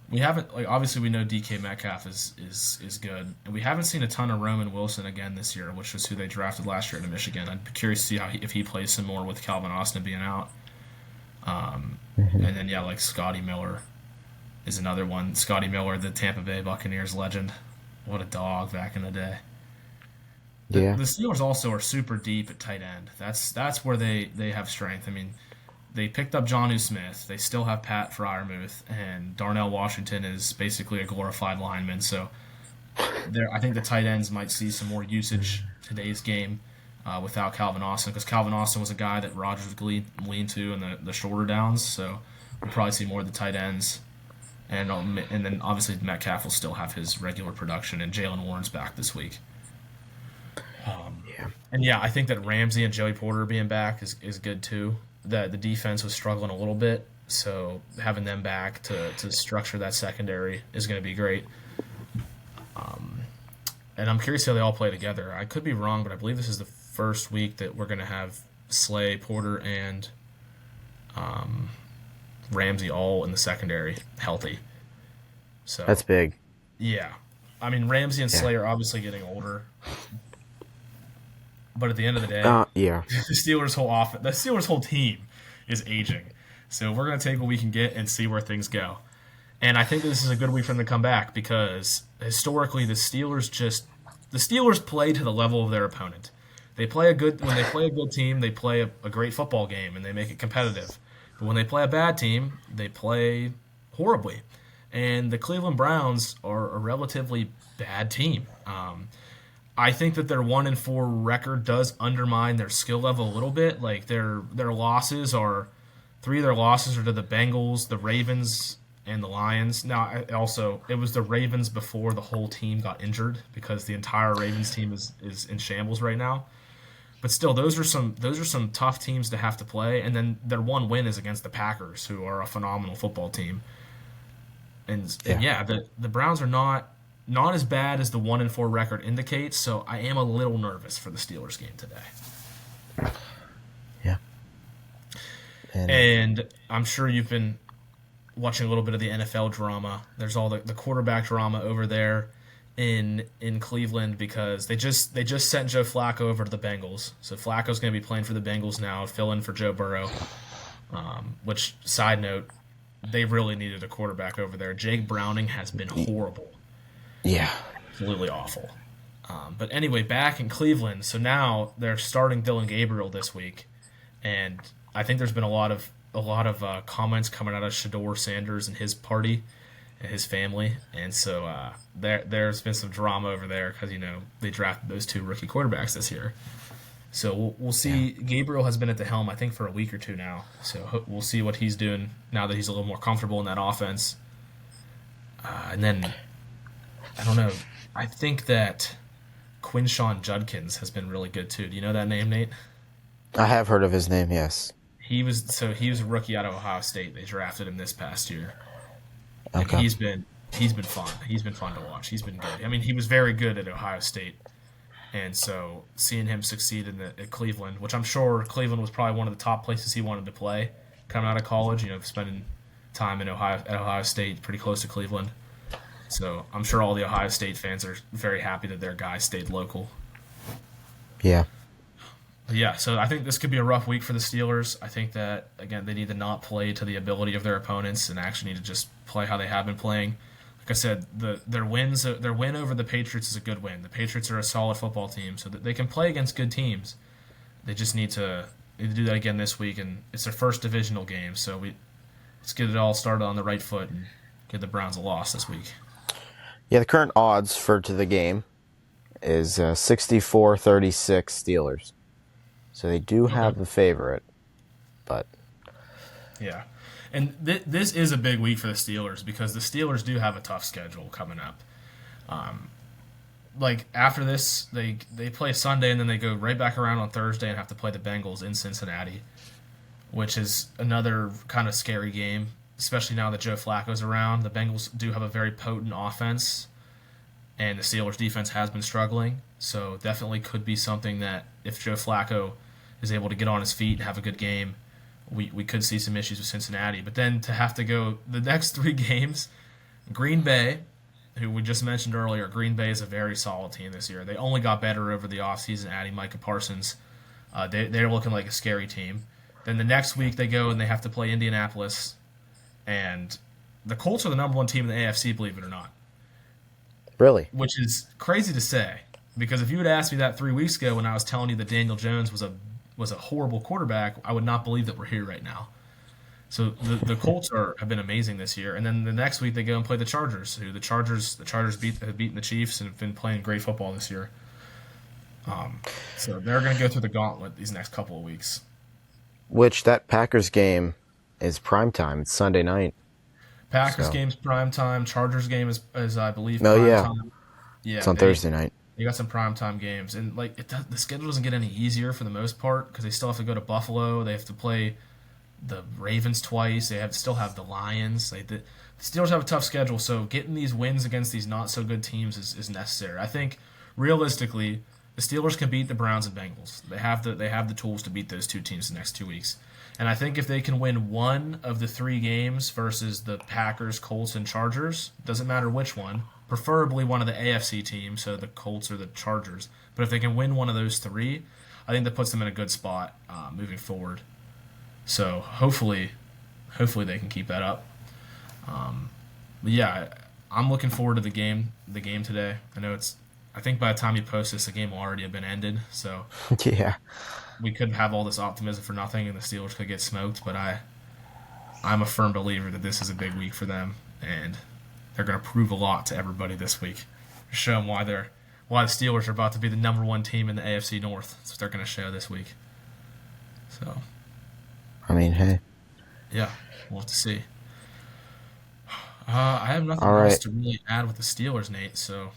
we haven't obviously we know DK Metcalf is good, and we haven't seen a ton of Roman Wilson again this year, which was who they drafted last year to Michigan. I'd be curious to see if he plays some more with Calvin Austin being out. And then like Scotty Miller is another one. Scotty Miller, the Tampa Bay Buccaneers legend, what a dog back in the day. Yeah. The Steelers also are super deep at tight end. That's where they have strength. I mean, they picked up Jonnu Smith. They still have Pat Freiermuth, and Darnell Washington is basically a glorified lineman. So I think the tight ends might see some more usage today's game without Calvin Austin, because Calvin Austin was a guy that Rodgers would lean to in the shorter downs. So we'll probably see more of the tight ends. And then obviously Metcalf will still have his regular production, and Jaylen Warren's back this week. Yeah. And I think that Ramsey and Joey Porter being back is good too. The defense was struggling a little bit, so having them back to structure that secondary is going to be great. And I'm curious how they all play together. I could be wrong, but I believe this is the first week that we're going to have Slay, Porter, and Ramsey all in the secondary healthy. So That's big. yeah. I mean, Ramsey and Slay are obviously getting older. But at the end of the day, Yeah. the Steelers' whole team is aging. So we're going to take what we can get and see where things go. And I think this is a good week for them to come back, because historically the Steelers play to the level of their opponent. When they play a good team, they play a great football game and they make it competitive. But when they play a bad team, they play horribly. And the Cleveland Browns are a relatively bad team. I think that their 1-4 record does undermine their skill level a little bit. Like their losses are Three of their losses are to the Bengals, the Ravens, and the Lions. Now, it was the Ravens before the whole team got injured because the entire Ravens team is in shambles right now. But still, those are some tough teams to have to play. And then their one win is against the Packers, who are a phenomenal football team. And yeah, the Browns are not as bad as the 1-4 record indicates. So I am a little nervous for the Steelers game today. Yeah. And I'm sure you've been watching a little bit of the NFL drama. There's all the quarterback drama over there in Cleveland because they just sent Joe Flacco over to the Bengals. So Flacco's going to be playing for the Bengals now, fill in for Joe Burrow. Which, side note, they really needed a quarterback over there. Jake Browning has been horrible. Yeah. Absolutely awful. But anyway, back in Cleveland, so now they're starting Dylan Gabriel this week, and I think there's been a lot of comments coming out of Shedeur Sanders and his party and his family, and so there's been some drama over there because they drafted those two rookie quarterbacks this year. So we'll see. Yeah. Gabriel has been at the helm, I think, for a week or two now. So we'll see what he's doing now that he's a little more comfortable in that offense. And then I don't know. I think that Quinshon Judkins has been really good too. Do you know that name, Nate? I have heard of his name. Yes. He was a rookie out of Ohio State. They drafted him this past year. Okay. And he's been fun. He's been fun to watch. He's been good. I mean, he was very good at Ohio State. And so seeing him succeed at Cleveland, which I'm sure Cleveland was probably one of the top places he wanted to play coming out of college, spending time at Ohio State, pretty close to Cleveland. So I'm sure all the Ohio State fans are very happy that their guy stayed local. Yeah. Yeah, so I think this could be a rough week for the Steelers. I think that, again, they need to not play to the ability of their opponents and actually need to just play how they have been playing. Like I said, their win over the Patriots is a good win. The Patriots are a solid football team, so that they can play against good teams. They just need to do that again this week, and it's their first divisional game, so let's get it all started on the right foot and give the Browns a loss this week. Yeah, the current odds to the game is 64-36 Steelers. So they do have the favorite, but yeah, and this is a big week for the Steelers because the Steelers do have a tough schedule coming up. Like after this, they play Sunday and then they go right back around on Thursday and have to play the Bengals in Cincinnati, which is another kind of scary game, especially now that Joe Flacco's around. The Bengals do have a very potent offense, and the Steelers' defense has been struggling. So definitely could be something that if Joe Flacco is able to get on his feet and have a good game, we could see some issues with Cincinnati. But then to have to go the next three games, Green Bay, who we just mentioned earlier, Green Bay is a very solid team this year. They only got better over the offseason, adding Micah Parsons. They're looking like a scary team. Then the next week they go and they have to play Indianapolis. And the Colts are the number one team in the AFC, believe it or not. Really? Which is crazy to say. Because if you had asked me that 3 weeks ago when I was telling you that Daniel Jones was a horrible quarterback, I would not believe that we're here right now. So the Colts have been amazing this year, and then the next week they go and play the Chargers. Who the Chargers have beaten the Chiefs and have been playing great football this year. So they're going to go through the gauntlet these next couple of weeks. Which that Packers game is primetime. It's Sunday night. Packers game's primetime. Chargers game is I believe primetime. Yeah, it's on Thursday night. You got some primetime games, and the schedule doesn't get any easier for the most part because they still have to go to Buffalo. They have to play the Ravens twice. They still have the Lions. The Steelers have a tough schedule, so getting these wins against these not so good teams is necessary. I think realistically, the Steelers can beat the Browns and Bengals. They have the tools to beat those two teams the next 2 weeks. And I think if they can win one of the three games versus the Packers, Colts, and Chargers, doesn't matter which one, preferably one of the AFC teams, so the Colts or the Chargers. But if they can win one of those three, I think that puts them in a good spot moving forward. So hopefully they can keep that up. But yeah, I'm looking forward to the game today. I think by the time you post this, the game will already have been ended. So yeah, we could have all this optimism for nothing, and the Steelers could get smoked. But I'm a firm believer that this is a big week for them, and they're going to prove a lot to everybody this week. Show them why the Steelers are about to be the number one team in the AFC North. That's what they're going to show this week. So, I mean, hey, Yeah, we'll have to see. I have All nothing else right. to really add with the Steelers, Nate. So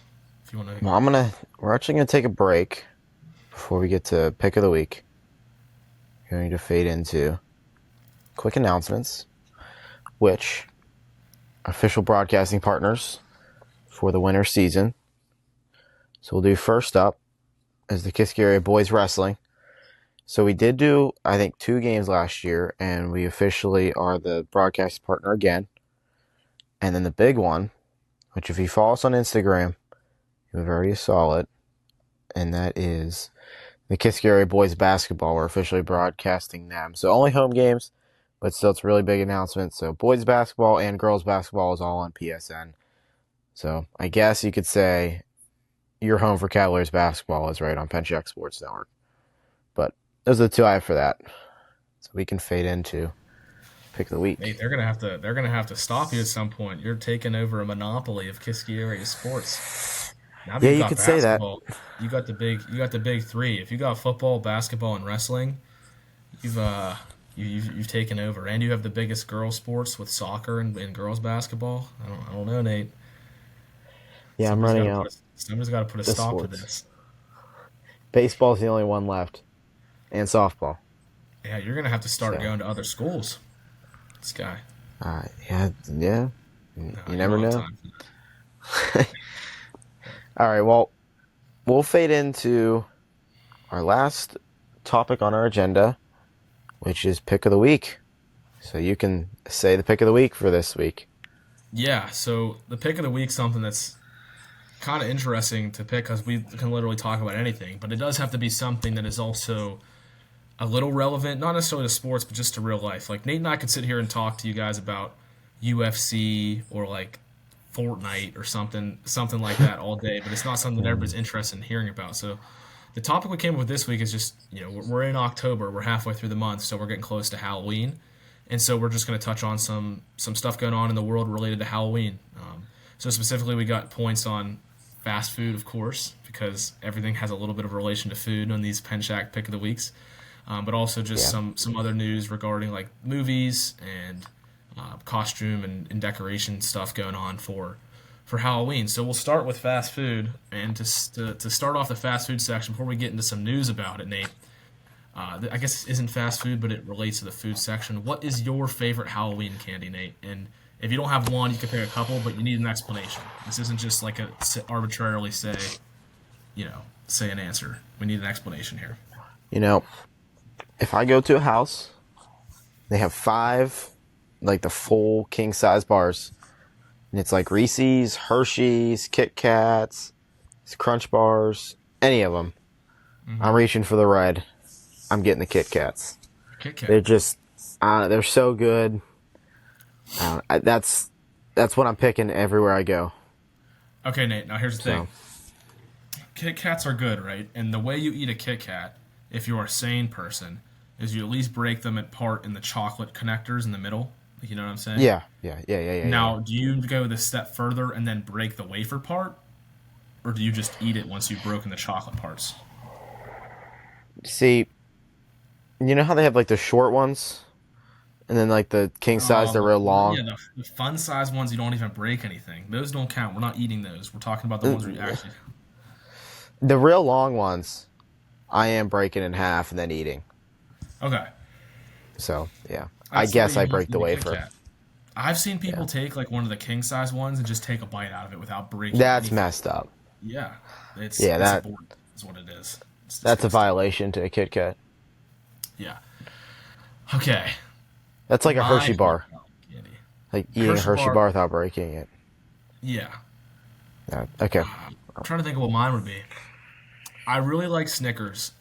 if you want to, Well, we're actually gonna take a break before we get to pick of the week. We're going to fade into quick announcements, which official broadcasting partners for the winter season. So we'll do first up is the Kiski Area Boys Wrestling. So we did do, I think, 2 games last year, and we officially are the broadcast partner again. And then the big one, which if you follow us on Instagram, you've already saw it, and that is the Kiski Area Boys Basketball. We're officially broadcasting them. So only home games, but still it's a really big announcement. So boys basketball and girls basketball is all on PSN. So I guess you could say your home for Cavaliers basketball is right on Penchak Sports Network. But those are the 2 I have for that. So we can fade into pick of the week. Nate, they're gonna have to stop you at some point. You're taking over a monopoly of Kiski area sports. Now that Yeah, you've you got could say that. basketball, you got the big three. If you got football, basketball, and wrestling, you've you've taken over, and you have the biggest girls sports with soccer and girls basketball. I don't know, Nate. Yeah, I'm running out Somebody's got to put a the stop to sports. this. Baseball's the only one left, and softball. Yeah, you're gonna have to start So, going to other schools. This guy, yeah. no, You you never don't have know. time for that. All right, well, we'll fade into our last topic on our agenda, which is pick of the week. So you can say the pick of the week for this week. Yeah, so the pick of the week, something that's kind of interesting to pick because we can literally talk about anything, but it does have to be something that is also a little relevant, not necessarily to sports, but just to real life. Like Nate and I could sit here and talk to you guys about UFC or like Fortnite or something like that all day, but it's not something that everybody's interested in hearing about. So the topic we came up with this week is just, we're in October, we're halfway through the month, so we're getting close to Halloween. And so we're just going to touch on some stuff going on in the world related to Halloween. So specifically, we got points on fast food, of course, because everything has a little bit of relation to food on these Penchak pick of the weeks. But also just Yeah. some other news regarding like movies and costume and decoration stuff going on for Halloween. So we'll start with fast food, and to start off the fast food section before we get into some news about it, Nate. I guess this isn't fast food, but it relates to the food section. What is your favorite Halloween candy, Nate? And if you don't have one, you can pick a couple, but you need an explanation. This isn't just like arbitrarily say an answer. We need an explanation here. You know, if I go to a house, they have 5, like the full king size bars, and it's like Reese's, Hershey's, Kit Kats, Crunch bars, any of them. I'm reaching for the red. I'm getting the Kit Kats. Kit They're Kat. just, they're so good. That's what I'm picking everywhere I go. Okay, Nate. Now here's the So thing. Kit Kats are good, right? And the way you eat a Kit Kat, if you're a sane person, is you at least break them apart in the chocolate connectors in the middle. Like, you know what I'm saying? yeah. Now, do you go the step further and then break the wafer part, or do you just eat it once you've broken the chocolate parts? See, you know how they have like the short ones, and then like the king size, they're real long. Yeah, the fun size ones you don't even break anything. Those don't count. We're not eating those. We're talking about the ones where you actually. The real long ones, I am breaking in half and then eating. Okay. So yeah, I That's the way guess you I want break to the eat a Kit wafer. Kat. I've seen people Yeah, take like one of the king size ones and just take a bite out of it without breaking that's anything. messed up. Yeah, it's Yeah, insubordinate is what it is. It's that's a disgusting. violation to a Kit Kat. Yeah. Okay. That's like a My Hershey bar, candy. like eating a Hershey Hershey bar. bar without breaking it. Yeah. Yeah, okay. I'm trying to think of what mine would be. I really like Snickers.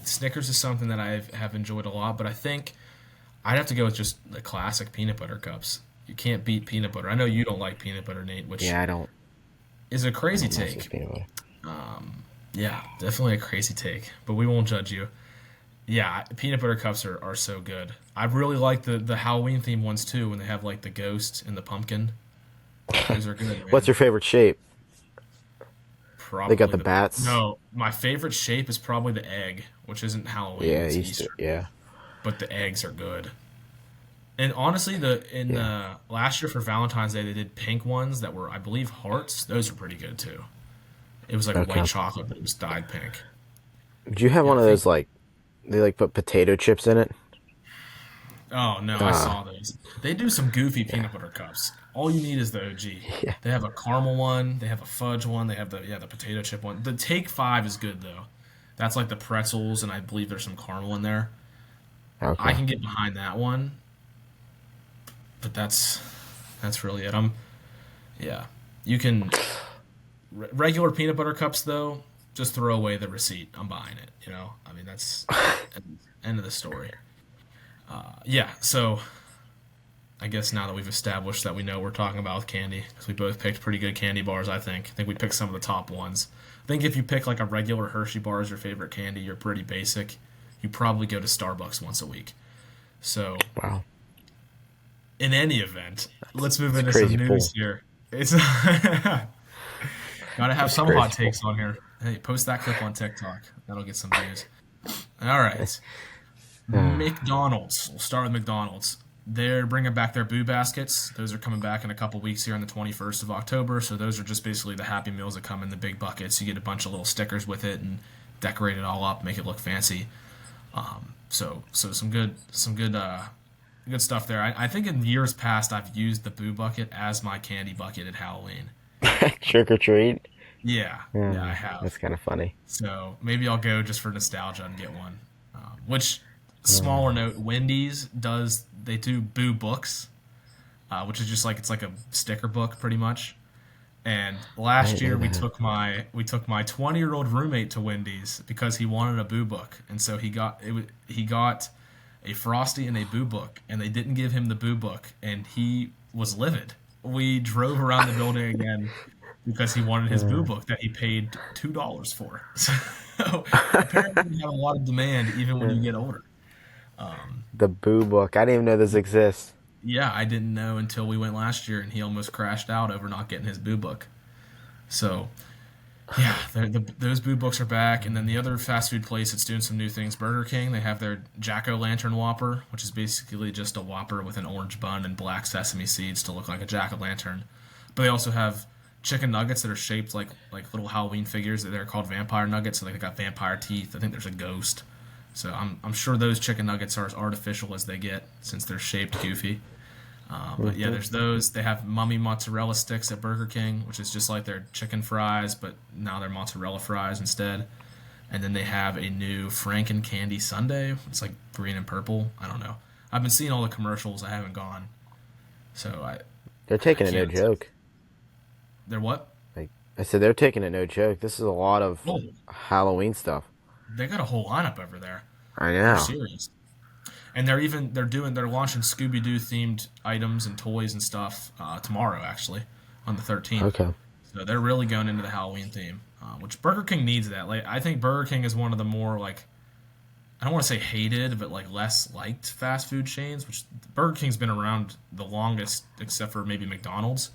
Snickers is something that have enjoyed a lot, but I think I'd have to go with just the classic peanut butter cups. You can't beat peanut butter. I know you don't like peanut butter, Nate, which Yeah, is a I crazy don't mess with take. peanut butter. Yeah, definitely a crazy take, but we won't judge you. Yeah, peanut butter cups are so good. I really like the Halloween themed ones too when they have like the ghost and the pumpkin. Those are good, What's man. your favorite shape? They got Probably the the bats. no. My favorite shape is probably the egg, which isn't Halloween. Yeah, It's Easter. Easter, Yeah, but the eggs are good. And honestly, the in Yeah. the last year for Valentine's Day, they did pink ones that were, I believe, hearts. Those are pretty good too. It was like white Okay. chocolate, but it was dyed pink. Do you have Yeah, one I of think. those like they like put potato chips in it? Oh no, I Uh, saw those. They do some goofy peanut butter cups. All you need is the OG. yeah. They have a caramel one. They have a fudge one. They have the potato chip one. The Take Five is good though. That's like the pretzels, and I believe there's some caramel in there. I Okay. can get behind that one, but that's really it. Yeah. You can regular peanut butter cups though. Just throw away the receipt. I'm buying it. I mean that's end of the story. Yeah. So I guess now that we've established that we know what we're talking about with candy, because we both picked pretty good candy bars, I think we picked some of the top ones. I think if you pick like a regular Hershey bar as your favorite candy, you're pretty basic. You probably go to Starbucks once a week. So, Wow. in any event, let's move It's a into some crazy news pull. here. It's gotta have That's a some hot crazy pull. takes on here. Hey, post that clip on TikTok. That'll get some views. All right. McDonald's. We'll start with McDonald's. They're bringing back their Boo Baskets. Those are coming back in a couple weeks here on the 21st of October. So those are just basically the Happy Meals that come in the big buckets. You get a bunch of little stickers with it and decorate it all up, make it look fancy. So some good stuff there. I think in years past I've used the Boo bucket as my candy bucket at Halloween. Trick or treat. Yeah, I Yeah, have. that's kind of funny. So maybe I'll go just for nostalgia and get one. Which smaller note, Wendy's does they do Boo books, which is just like it's like a sticker book pretty much. And I last didn't year know that. we took my 20-year-old roommate to Wendy's because he wanted a Boo book, and so he got a Frosty and a Boo book, and they didn't give him the Boo book, and he was livid. We drove around the building again because he wanted his Boo Uh, book that he paid $2 for. So apparently, you have a lot of demand even when you uh, get older. the Boo Book. I didn't even know this exists. Yeah, I didn't know until we went last year, and he almost crashed out over not getting his Boo book. So yeah, those Boo books are back, and then the other fast food place that's doing some new things, Burger King. They have their Jack O' Lantern Whopper, which is basically just a Whopper with an orange bun and black sesame seeds to look like a Jack O' Lantern. But they also have chicken nuggets that are shaped like little Halloween figures. That they're called vampire nuggets, so they got vampire teeth. I think there's a ghost. So I'm sure those chicken nuggets are as artificial as they get since they're shaped goofy. But yeah, Hmm. there's those. They have mummy mozzarella sticks at Burger King, which is just like their chicken fries, but now they're mozzarella fries instead. And then they have a new Franken candy sundae. It's like green and purple. I don't know. I've been seeing all the commercials. I haven't gone, so They're I taking it no can't. joke. They're what? Like I said, they're taking it no joke. This is a lot of Oh, Halloween stuff. they got a whole lineup over there. I They're know. serious. And they're launching Scooby Doo themed items and toys and stuff tomorrow actually on the 13th. Okay. So they're really going into the Halloween theme, which Burger King needs that. Like I think Burger King is one of the more like I don't want to say hated, but like less liked fast food chains. Which Burger King's been around the longest, except for maybe McDonald's.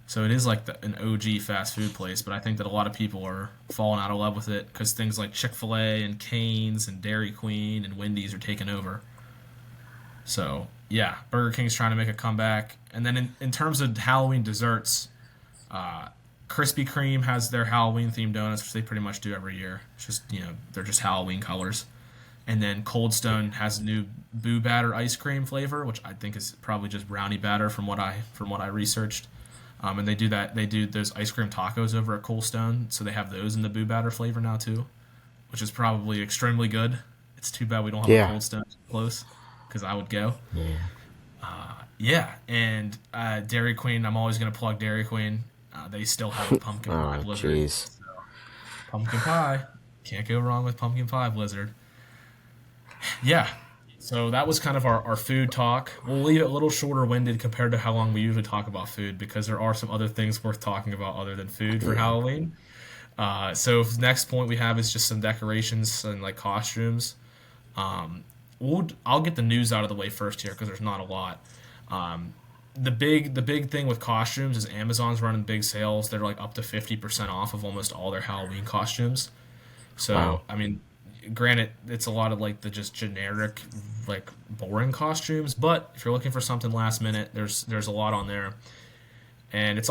So it is like an OG fast food place. But I think that a lot of people are falling out of love with it because things like Chick Fil A and Cane's and Dairy Queen and Wendy's are taking over. So yeah, Burger King's trying to make a comeback. And then in terms of Halloween desserts, Krispy Kreme has their Halloween themed donuts, which they pretty much do every year. It's just they're just Halloween colors. And then Cold Stone has new Boo Batter ice cream flavor, which I think is probably just brownie batter from what I researched. And they do those ice cream tacos over at Cold Stone, so they have those in the Boo Batter flavor now too, which is probably extremely good. It's too bad we don't have a Yeah. Cold Stone close, because I would go. Yeah. Yeah, and Dairy Queen. I'm always gonna plug Dairy Queen. They still have a pumpkin pie Oh, blizzard. jeez. Pumpkin pie, can't go wrong with pumpkin pie blizzard. Yeah. So that was kind of our food talk. We'll leave it a little shorter winded compared to how long we usually talk about food because there are some other things worth talking about other than food for Yeah. Halloween. So next point we have is just some decorations and like costumes. I'll get the news out of the way first here because there's not a lot. Um, the big thing with costumes is Amazon's running big sales. They're like up to 50% off of almost all their Halloween costumes. So Wow. I mean, granted, it's a lot of like the just generic, like boring costumes. But if you're looking for something last minute, there's a lot on there, and it's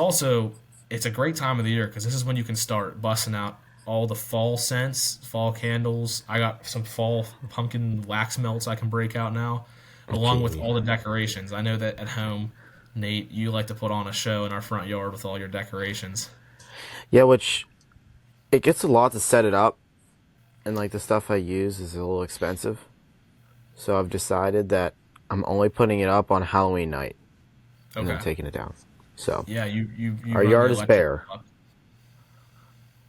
a great time of the year because this is when you can start busting out all the fall scents, fall candles. I got some fall pumpkin wax melts I can break out now, along with Okay. all the decorations. I know that at home, Nate, you like to put on a show in our front yard with all your decorations. Yeah, which it gets a lot to set it up, and like the stuff I use is a little expensive. So I've decided that I'm only putting it up on Halloween night and then Okay. taking it down. So Yeah, you our run the yard is electric. bare,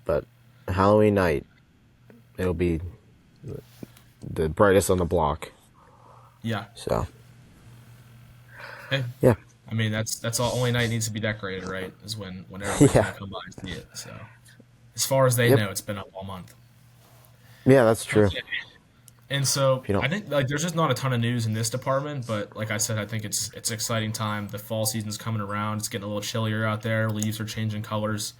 but Halloween night it'll be the brightest on the block. Yeah. So Hey, yeah, I mean that's all. Only night needs to be decorated, right? Is when everybody's yeah, gonna come by and see it. So as far as they yep, know, it's been up all month. yeah. That's true. Okay. And so If you don't, I think like there's just not a ton of news in this department, but like I said, I think it's an exciting time. The fall season's coming around. It's getting a little chillier out there. Leaves are changing colors,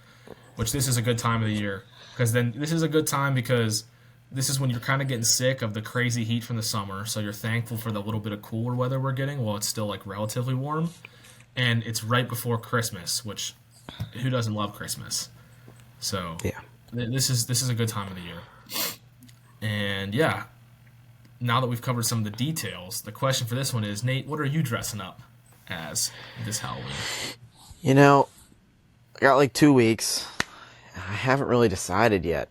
which this is a good time of the year because then this is a good time because this is when you're kind of getting sick of the crazy heat from the summer. So you're thankful for the little bit of cooler weather we're getting while it's still like relatively warm. And it's right before Christmas, which who doesn't love Christmas? So yeah. this is a good time of the year. And yeah, now that we've covered some of the details, the question for this one is, Nate, what are you dressing up as this Halloween? You know, I got like 2 weeks. I haven't really decided yet.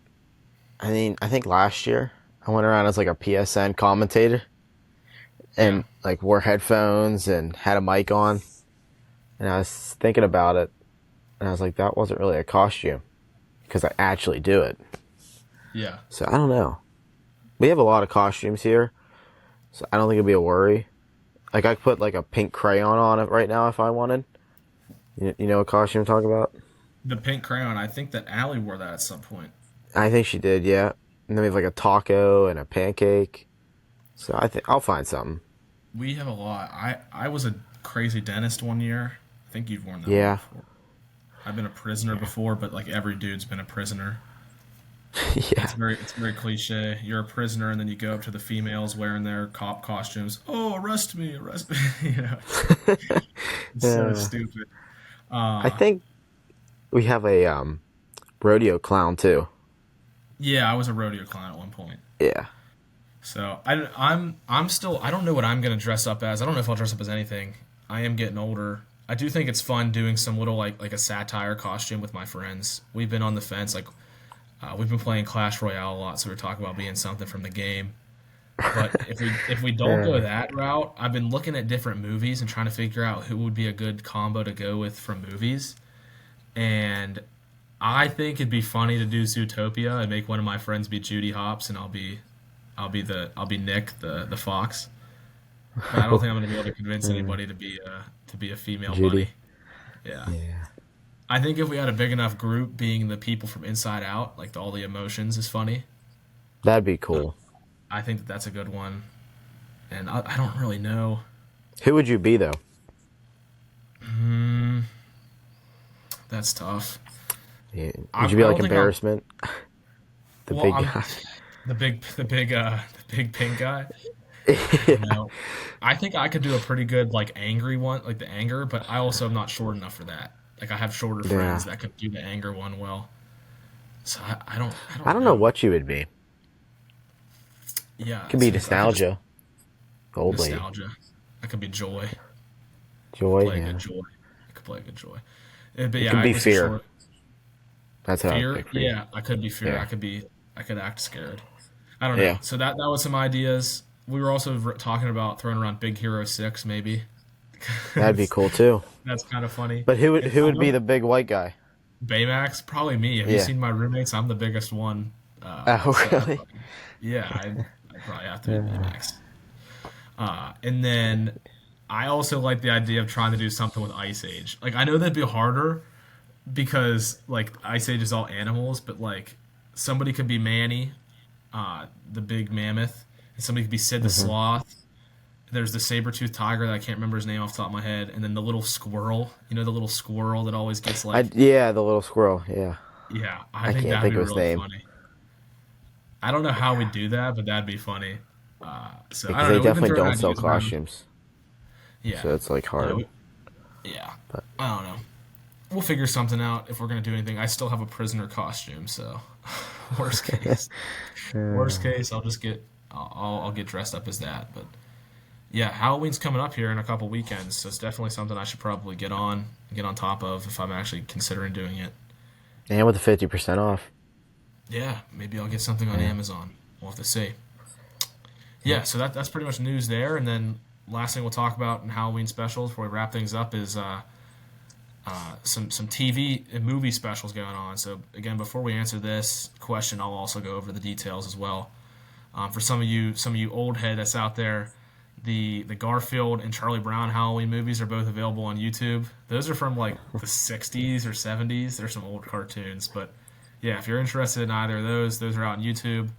I mean, I think last year I went around as like a PSN commentator Yeah, and like wore headphones and had a mic on. And I was thinking about it, and I was like, that wasn't really a costume because I actually do it. yeah, So I don't know. We have a lot of costumes here, so I don't think it'd be a worry. Like I could put like a pink crayon on it right now if I wanted. You know what costume I'm talking about? the pink crayon. I think that Allie wore that at some point. I think she did, yeah. And then we have like a taco and a pancake. So I think I'll find something. We have a lot. I was a crazy dentist one year. I think you've worn that one Yeah, before. I've been a prisoner before, but like every dude's been a prisoner. yeah, It's very cliche. You're a prisoner, and then you go up to the females wearing their cop costumes. Oh, arrest me, arrest me! you know, it's so yeah. stupid. I Uh, think we have a rodeo clown too. yeah, I was a rodeo clown at one point. Yeah, So I'm still I don't know what I'm gonna dress up as. I don't know if I'll dress up as anything. I am getting older. I do think it's fun doing some little like a satire costume with my friends. We've been on the fence like we've been playing Clash Royale a lot, so we're talking about being something from the game. But if we don't go yeah. that route, I've been looking at different movies and trying to figure out who would be a good combo to go with from movies. And I think it'd be funny to do Zootopia and make one of my friends be Judy Hopps, and I'll be Nick the fox. But I don't think I'm gonna be able to convince Mm, anybody to be a female bunny. Judy. Yeah, Yeah, I think if we had a big enough group, being the people from Inside Out, like all the emotions, is funny. that'd be cool. I think that that's a good one. And I don't really know. Who would you be though? Hmm, that's tough. Yeah. Would I you be I like don't think I'm. embarrassment, the Well, big I'm guy? the big pink guy. I don't Yeah. know. I think I could do a pretty good like angry one, like the anger, but I also am not short enough for that. Like I have shorter Yeah. friends that could do the anger one well. So I I don't don't know know. what you would be. Yeah, Could be so I could just nostalgia. Old lady. nostalgia. I could be joy. I could Joy. play a good Yeah. joy. I could play a good joy. But It yeah, could I be wasn't fear. sure. That's what I'd Fear? pick for you. Yeah, I could be fear. Yeah. I could act scared. I don't know. Yeah. So that was some ideas. We were also talking about throwing around Big Hero 6 maybe. That'd be cool too. That's kind of funny. But who would And who I would be know the big white guy? Baymax, probably me. Have you Yeah. seen my roommates? I'm the biggest one. Oh, So really? yeah, I probably have to be Yeah. Baymax. And then I also like the idea of trying to do something with Ice Age. Like I know that'd be harder because like Ice Age is all animals, but like somebody could be Manny, the big mammoth, and somebody could be Sid the Hmm. Sloth. There's the saber-toothed tiger that I can't remember his name off the top of my head, and then the little squirrel. You know the little squirrel that always gets like, Yeah, the little squirrel. Yeah. yeah. I I think can't that'd think be of his really name. funny. I don't know how we do that, but that'd be funny. So I Because don't they know. We've been definitely throwing don't sell ideas around. costumes, Yeah, so it's like yeah, hard. yeah. But I don't know. We'll figure something out if we're gonna do anything. I still have a prisoner costume, so worst case, worst case, I'll get dressed up as that. But yeah, Halloween's coming up here in a couple weekends, so it's definitely something I should probably get on top of if I'm actually considering doing it. and with the 50% off. Yeah, maybe I'll get something on Yeah. Amazon. We'll have to see. Yep. Yeah, so that's pretty much news there. And then last thing we'll talk about in Halloween specials before we wrap things up is some TV and movie specials going on. So again, before we answer this question, I'll also go over the details as well. For some of you old head that's out there, the Garfield and Charlie Brown Halloween movies are both available on YouTube. Those are from like the '60s or '70s. They're some old cartoons, but yeah, if you're interested in either of those are out on YouTube.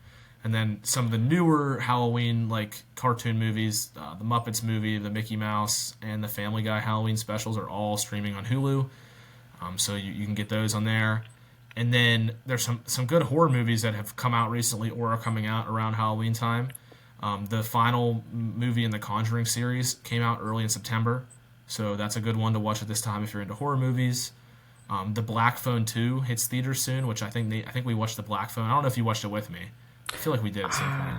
And then some of the newer Halloween like cartoon movies, the Muppets movie, the Mickey Mouse, and the Family Guy Halloween specials are all streaming on Hulu. So you can get those on there. And then there's some good horror movies that have come out recently or are coming out around Halloween time. The final movie in the Conjuring series came out early in September, so that's a good one to watch at this time if you're into horror movies. The Black Phone 2 hits theaters soon, which I think we watched the Black Phone. I don't know if you watched it with me. I feel like we did at some point.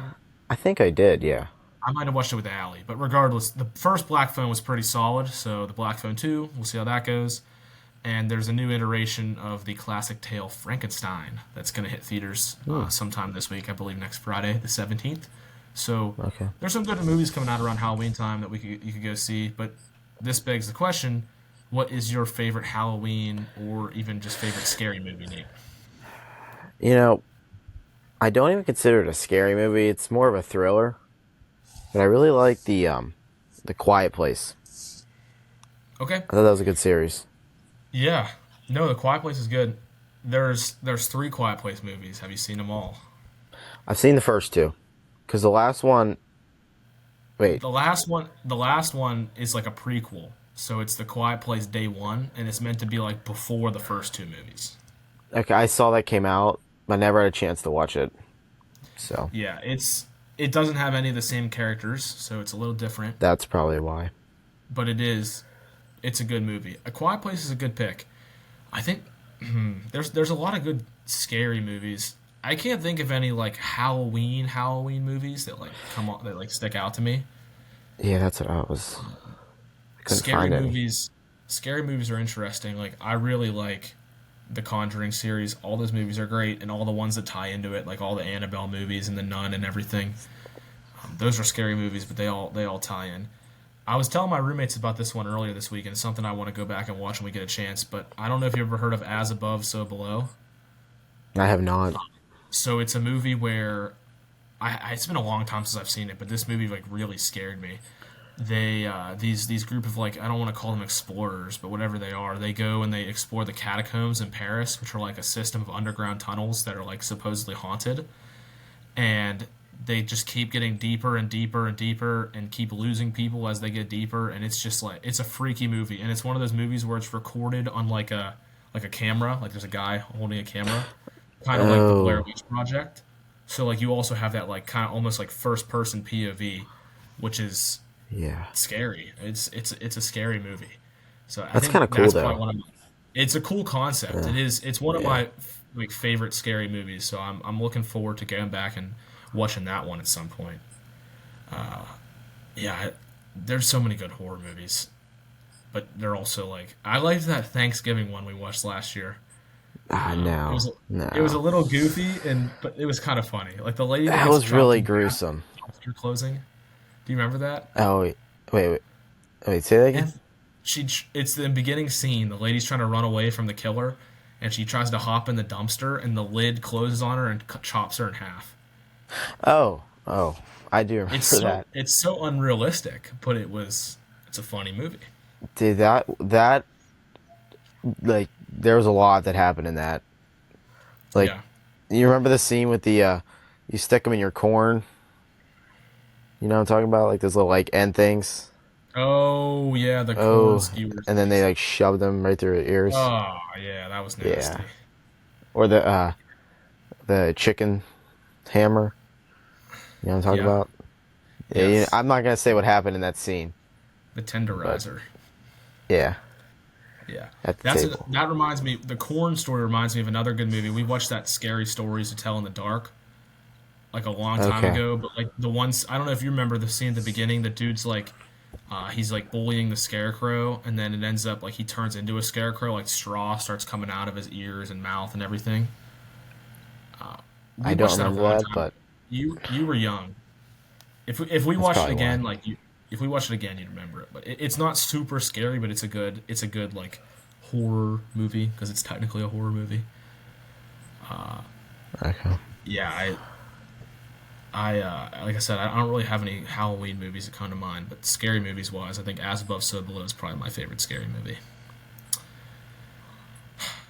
I think I did, yeah. I might have watched it with Allie, but regardless, the first Black Phone was pretty solid. So the Black Phone 2, we'll see how that goes. And there's a new iteration of the classic tale Frankenstein that's going to hit theaters sometime this week, I believe next Friday, the 17th. So Okay. there's some good movies coming out around Halloween time that you could go see. But this begs the question: what is your favorite Halloween or even just favorite scary movie, Nate? You know, I don't even consider it a scary movie. It's more of a thriller. But I really like the Quiet Place. Okay. I thought that was a good series. Yeah. No, The Quiet Place is good. There's three Quiet Place movies. Have you seen them all? I've seen the first two. Because the last one, wait, The last one is like a prequel. So it's The Quiet Place Day 1 and it's meant to be like before the first two movies. okay, I saw that came out, but I never had a chance to watch it. So Yeah, it doesn't have any of the same characters, so it's a little different, that's probably why. but it's a good movie. A Quiet Place is a good pick. I think there's a lot of good scary movies. I can't think of any like Halloween movies that like come on that like stick out to me. Yeah, that's what I was. I couldn't Scary find any. movies scary movies are interesting. Like I really like the Conjuring series. All those movies are great, and all the ones that tie into it, like all the Annabelle movies and the Nun and everything. Those are scary movies, but they all tie in. I was telling my roommates about this one earlier this week, and it's something I want to go back and watch when we get a chance. But I don't know if you ever heard of As Above, So Below. I have not. So it's a movie where it's been a long time since I've seen it, but this movie like really scared me. They these group of like I don't want to call them explorers, but whatever they are, they go and they explore the catacombs in Paris, which are like a system of underground tunnels that are like supposedly haunted, and they just keep getting deeper and deeper and deeper and keep losing people as they get deeper, and it's just like it's a freaky movie, and it's one of those movies where it's recorded on like a camera, like there's a guy holding a camera, kind of like the Blair Oh, Witch Project. So like you also have that like kind of almost like first person POV, which is yeah. scary. It's a scary movie. So I That's kind of think cool, that's probably though. one of my. It's a cool concept. Yeah. It is. It's one of Yeah. my like favorite scary movies. So I'm looking forward to going back and watching that one at some point. Yeah, there's so many good horror movies, but they're also like I liked that Thanksgiving one we watched last year. Ah, It no. was it was a No. little goofy and but it was kind of funny. Like the lady that That gets was chopped really in half gruesome. after closing. Do you remember that? Oh, wait. Wait, wait. Wait, say that again? It's it's the beginning scene. The lady's trying to run away from the killer, and she tries to hop in the dumpster, and the lid closes on her and chops her in half. Oh, oh. I do It's remember so that. it's so unrealistic, but it's a funny movie. Dude, that, like, there was a lot that happened in that. Like, Yeah. you remember the scene with you stick them in your corn? You know what I'm talking about? Like, those little, like, end things? Oh yeah, the corn Oh, skewers. and then they, like, shove them right through your ears. Oh yeah, that was Yeah. nasty. Or the chicken. hammer. You know what I'm talking Yeah. about? Yeah, Yes. I'm not gonna say what happened in that scene, The but tenderizer. yeah, Yeah. at the table. That reminds me. The corn story reminds me of another good movie. We watched that Scary Stories to Tell in the Dark like a long time Okay. ago, but like the ones I don't know if you remember the scene at the beginning. The dude's like, he's like bullying the scarecrow, and then it ends up like he turns into a scarecrow. Like straw starts coming out of his ears and mouth and everything. We I don't watched that a remember long that, time. but You were young. If we that's watched it probably why. again, like if we watched it again, you'd remember it. But it's not super scary, but it's a good like horror movie because it's technically a horror movie. Okay. Yeah, I like I said, I don't really have any Halloween movies that come to mind, but scary movies wise, I think As Above, So Below is probably my favorite scary movie.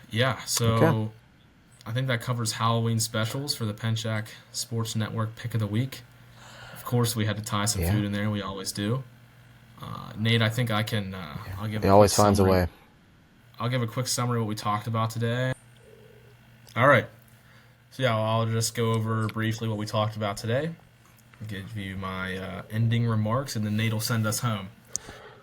Yeah, Okay. so I think that covers Halloween specials for the Penchak Sports Network Pick of the Week. Of course, we had to tie some Yeah. food in there. We always do. Nate, I think I can. I'll give He a quick always finds a summary. way. I'll give a quick summary of what we talked about today. All right. So yeah, I'll just go over briefly what we talked about today. Give you my ending remarks, and then Nate will send us home.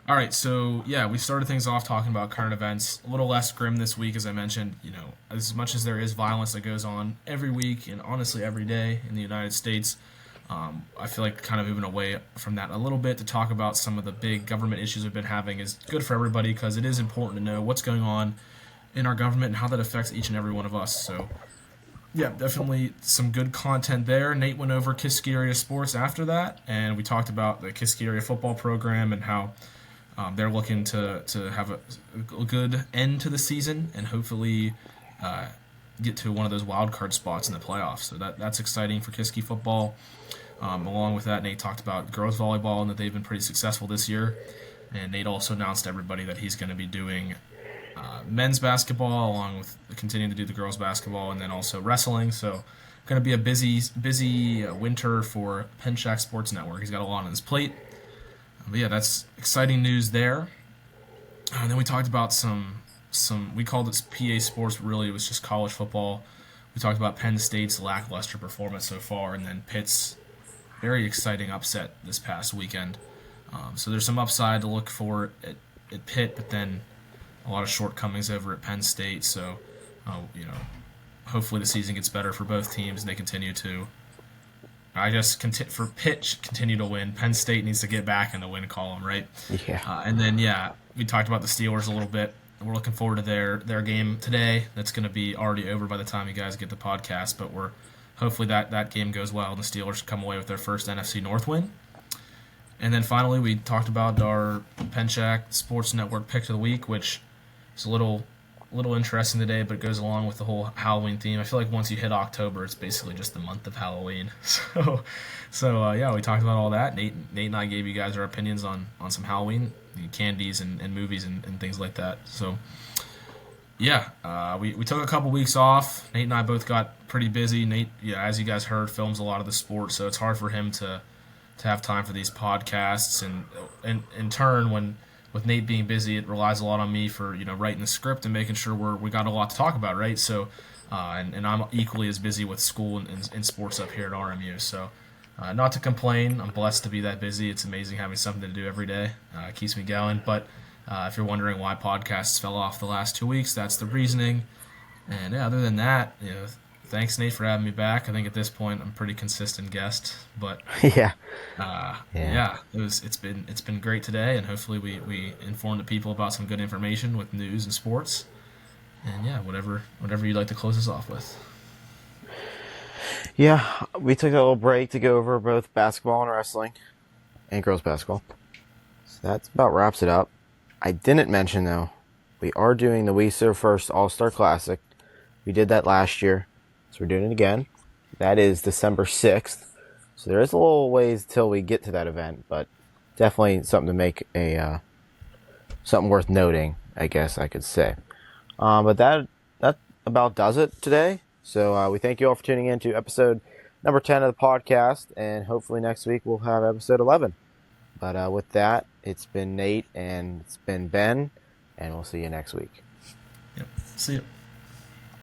All right, so yeah, we started things off talking about current events. A little less grim this week, as I mentioned. You know, as much as there is violence that goes on every week and honestly every day in the United States, I feel like kind of moving away from that a little bit to talk about some of the big government issues we've been having is good for everybody because it is important to know what's going on in our government and how that affects each and every one of us. So yeah, definitely some good content there. Nate went over Kiski Sports after that, and we talked about the Kiski football program and how they're looking to have a good end to the season and hopefully get to one of those wild card spots in the playoffs. So that's exciting for Kiski football. Along with that, Nate talked about girls volleyball and that they've been pretty successful this year. And Nate also announced to everybody that he's going to be doing men's basketball along with continuing to do the girls basketball and then also wrestling. So going to be a busy winter for Penchak Sports Network. He's got a lot on his plate. But yeah, that's exciting news there. And then we talked about some we called it PA sports, but really it was just college football. We talked about Penn State's lackluster performance so far, and then Pitt's very exciting upset this past weekend. So there's some upside to look for at Pitt, but then a lot of shortcomings over at Penn State. So, you know, hopefully the season gets better for both teams and they continue to. I guess for Pitt continue to win. Penn State needs to get back in the win column, right? Yeah. And then yeah, we talked about the Steelers a little bit. We're looking forward to their game today. That's going to be already over by the time you guys get the podcast, but we're hopefully that game goes well and the Steelers come away with their first NFC North win. And then finally, we talked about our Penchak Sports Network pick of the week, which is a little interesting today, but it goes along with the whole Halloween theme. I feel like once you hit October, it's basically just the month of Halloween. So yeah, we talked about all that. Nate and I gave you guys our opinions on some Halloween candies and movies and things like that. So yeah, we took a couple weeks off. Nate and I both got pretty busy. Nate, yeah, as you guys heard, films a lot of the sport, so it's hard for him to have time for these podcasts. And in turn, when with Nate being busy, it relies a lot on me for writing the script and making sure we got a lot to talk about, right? So, and I'm equally as busy with school and sports up here at RMU. So, not to complain, I'm blessed to be that busy. It's amazing having something to do every day. It keeps me going. But if you're wondering why podcasts fell off the last 2 weeks, that's the reasoning. And yeah, other than that, thanks Nate for having me back. I think at this point I'm a pretty consistent guest, but Yeah. Yeah. yeah, it's been great today, and hopefully we inform the people about some good information with news and sports. And yeah, whatever you'd like to close us off with. Yeah. We took a little break to go over both basketball and wrestling and girls basketball. So that about wraps it up. I didn't mention though, we are doing the We Serve First All Star Classic. We did that last year, so we're doing it again. That is December 6th. So there is a little ways till we get to that event, but definitely something to make something worth noting, I guess I could say. But that about does it today. So we thank you all for tuning in to episode number 10 of the podcast, and hopefully next week we'll have episode 11. But with that, it's been Nate and it's been Ben, and we'll see you next week. Yep. See you.